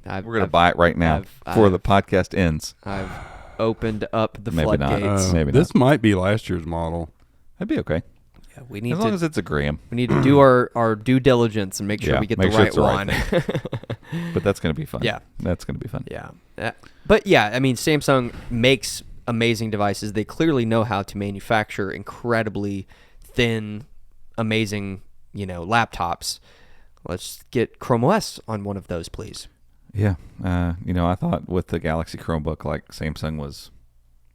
We're gonna buy it right now before the podcast ends. I've opened up the Maybe not. floodgates. Maybe This might be last year's model. That'd be okay. Yeah, we need As long to as it's a Gram. we need to do our due diligence and make sure Yeah, we get make the sure right it's the right one. But that's gonna be fun. Yeah. That's gonna be fun. Yeah. But yeah, I mean, Samsung makes amazing devices. They clearly know how to manufacture incredibly thin, amazing, laptops. Let's get ChromeOS on one of those, please. Yeah. I thought with the Galaxy Chromebook, like Samsung was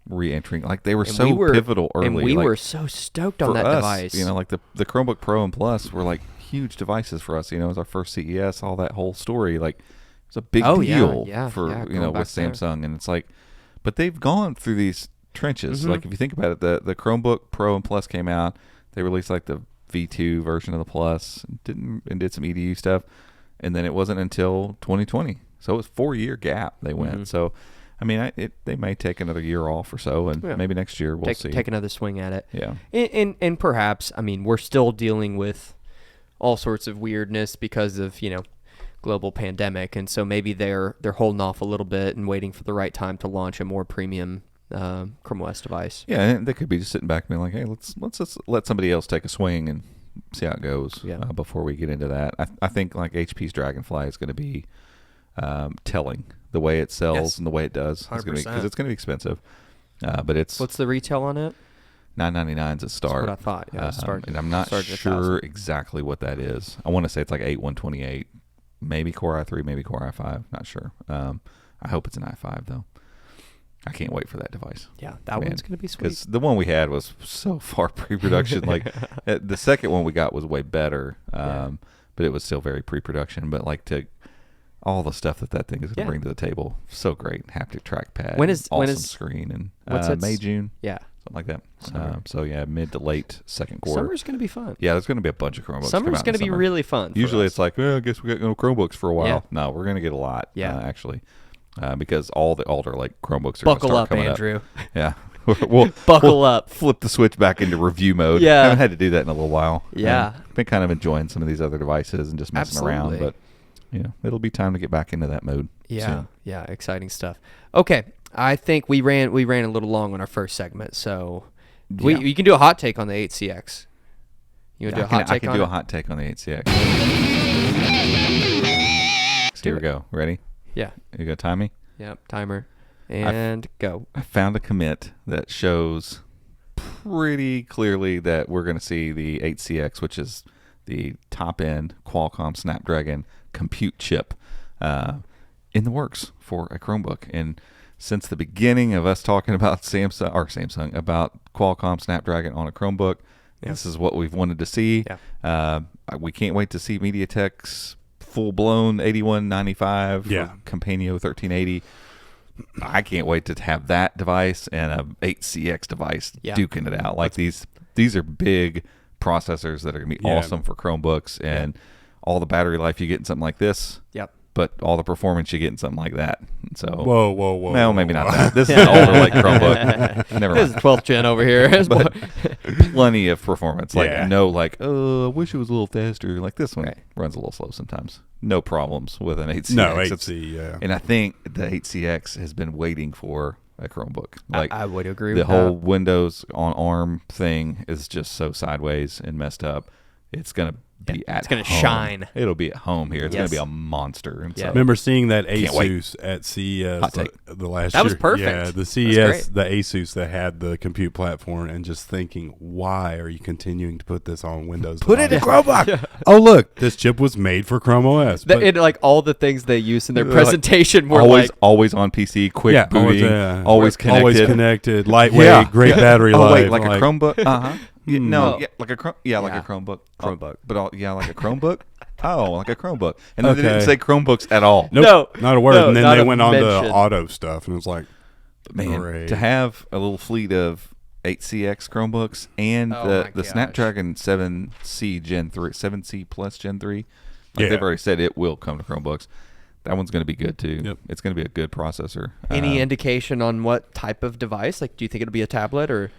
re-entering, like they were And so we were- pivotal early. And we like, were so stoked on for that us, device. like the Chromebook Pro and Plus were like huge devices for us. It was our first CES, all that whole story. Like it was a big Oh, yeah, deal yeah, for yeah, with going back there. Samsung, and it's like, but they've gone through these trenches. Mhm. Like if you think about it, the Chromebook Pro and Plus came out. They released like the V2 version of the Plus, and did some EDU stuff, and then it wasn't until 2020. So it was 4-year gap they went. Mhm. So. I mean, they may take another year off or so, and Yeah. maybe next year we'll see. Take another swing at it. Yeah. And perhaps, I mean, we're still dealing with all sorts of weirdness because of, global pandemic. And so maybe they're holding off a little bit and waiting for the right time to launch a more premium Chrome OS device. Yeah, and they could be just sitting back and being like, hey, let's just let somebody else take a swing and see how it goes before we get into that. I think like HP's Dragonfly is going to be telling the way it sells and the way it does. Because it's going to be expensive. But what's the retail on it? $999 is a start. That's what I thought. And I'm not sure exactly what that is. I want to say it's like 8128, maybe Core i3, maybe Core i5. Not sure. I hope it's an i5 though. I can't wait for that device. Yeah, that one's going to be sweet. Because the one we had was so far pre-production. Like the second one we got was way better, but it was still very pre-production. But like all the stuff that thing is going to bring to the table, so great. Haptic trackpad, when is screen, and May, June, something like that. So yeah, mid to late second quarter. Summer's going to be fun. Yeah, there's going to be a bunch of Chromebooks. Summer's going to be really fun. Usually it's like, I guess we got no Chromebooks for a while. Yeah. No, we're going to get a lot. Actually. Because all the older like Chromebooks are buckle start up, coming Andrew. Up. Yeah, we'll buckle up. Flip the switch back into review mode. Yeah, I haven't had to do that in a little while. Yeah, been kind of enjoying some of these other devices and just messing around. But it'll be time to get back into that mode. Yeah, yeah, exciting stuff. Okay, I think we ran a little long on our first segment, so you can do a hot take on the 8CX. You want to do a hot take? I can do a hot take on the 8CX. So here we go. Ready? Yeah. You gonna time me? Yep. Timer. And go. I found a commit that shows pretty clearly that we're going to see the 8CX, which is the top-end Qualcomm Snapdragon compute chip, in the works for a Chromebook. And since the beginning of us talking about Samsung about Qualcomm Snapdragon on a Chromebook, this is what we've wanted to see. Yeah. We can't wait to see MediaTek's full-blown 8195 Companio 1380. I can't wait to have that device and a 8CX device duking it out. Like these are big processors that are going to be awesome for Chromebooks, and all the battery life you get in something like this. Yep. But all the performance you get in something like that. So whoa. No, maybe not that. This is an older like Chromebook. Never mind. This is 12th gen over here. But plenty of performance. Like I wish it was a little faster. Like this one runs a little slow sometimes. No problems with an 8CX. No, 8C, And I think the 8CX has been waiting for a Chromebook. Like I would agree with that. The whole Windows on ARM thing is just so sideways and messed up. It's going to be at home. It's going to shine. It'll be at home here. It's going to be a monster. And I remember seeing that Asus at CES the last year. That was perfect. Yeah, the CES, the Asus that had the compute platform, and just thinking, why are you continuing to put this on Windows? Put it in Chromebook. Oh, look, this chip was made for Chrome OS. Like all the things they use in their presentation were always on PC, quick booting, always connected, lightweight, great battery life. Like a Chromebook. Like a Chromebook. Chromebook. Like a Chromebook. Oh, like a Chromebook. And then they didn't say Chromebooks at all. Nope, not a word. And then they went on to auto stuff, and it was like, man, to have a little fleet of 8CX Chromebooks and the Snapdragon 7C Gen 3, 7C Plus Gen 3. They've already said it will come to Chromebooks. That one's going to be good too. Yep. It's going to be a good processor. Any indication on what type of device? Like, do you think it'll be a tablet or?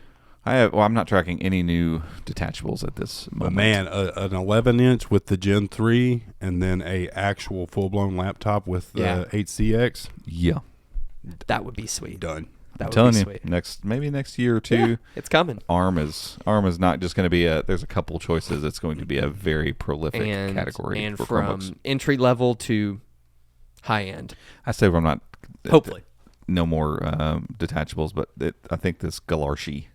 I'm not tracking any new detachables at this moment. But man, an 11-inch with the Gen 3 and then a actual full-blown laptop with the 8CX. Yeah. That would be sweet. Done. I'm telling you, maybe next year or two. It's coming. ARM is not just going to be there's a couple choices. It's going to be a very prolific category. And for from Chromebooks. Entry level to high end. I say I'm not. Hopefully. No more detachables, but I think this Galarshi.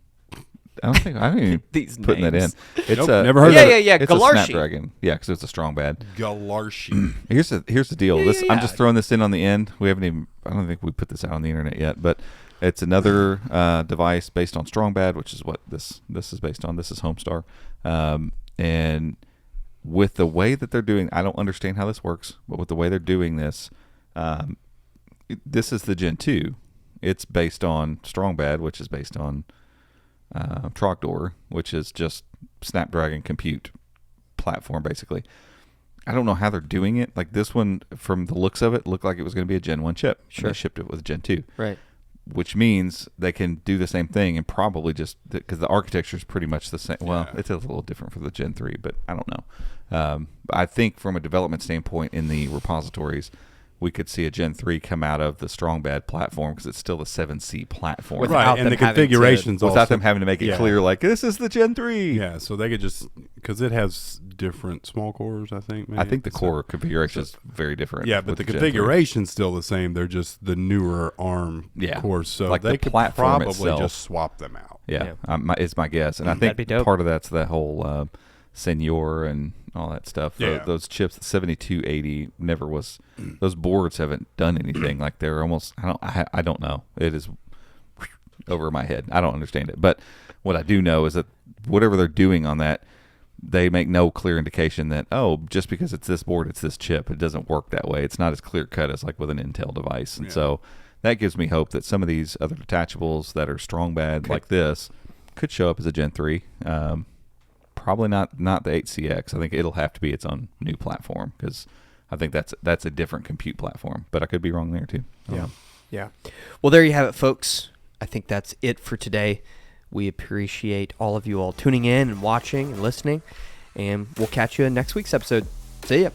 I don't even these putting names. that in. It's never heard of it. Yeah. It's Galarshi. a Snapdragon. Yeah, because it's a strong bad. Galarshi. Here's the deal. I'm just throwing this in on the end. We haven't even. I don't think we put this out on the internet yet, but it's another device based on Strongbad, which is what this is based on. This is Homestar, and with the way that they're doing, I don't understand how this works, but with the way they're doing this, this is the Gen 2. It's based on Strongbad, which is based on Trogdor, which is just Snapdragon compute platform, basically. I don't know how they're doing it. Like this one, from the looks of it, looked like it was going to be a Gen 1 chip. Sure. They shipped it with Gen 2. Right. which means they can do the same thing and probably just because the architecture is pretty much the same. Well, it's a little different for the Gen 3, but I don't know. I think from a development standpoint in the repositories, we could see a Gen 3 come out of the Strongbad platform because it's still the 7C platform. Without and them the having configurations to- also, Without them having to make it clear, like, this is the Gen 3. Yeah, so they could just, because it has different small cores, I think. Maybe. I think the core configuration is very different. Yeah, but with the Gen 3. configuration's still the same. They're just the newer ARM cores. So like they the could platform probably itself. just swap them out. Yeah, it's my guess. And I That'd be think dope. part of that's the whole Senior and all that stuff. Yeah. Those chips, the 7280 never was. Those boards haven't done anything. Like they're almost. I don't know. It is over my head. I don't understand it. But what I do know is that whatever they're doing on that, they make no clear indication that just because it's this board, it's this chip. It doesn't work that way. It's not as clear cut as like with an Intel device. And so that gives me hope that some of these other detachables that are Strongbad like this could show up as a Gen 3. Probably not the 8CX. I think it'll have to be its own new platform because I think that's a different compute platform. But I could be wrong there too. Yeah. Well, there you have it, folks. I think that's it for today. We appreciate all of you all tuning in and watching and listening, and we'll catch you in next week's episode. See ya.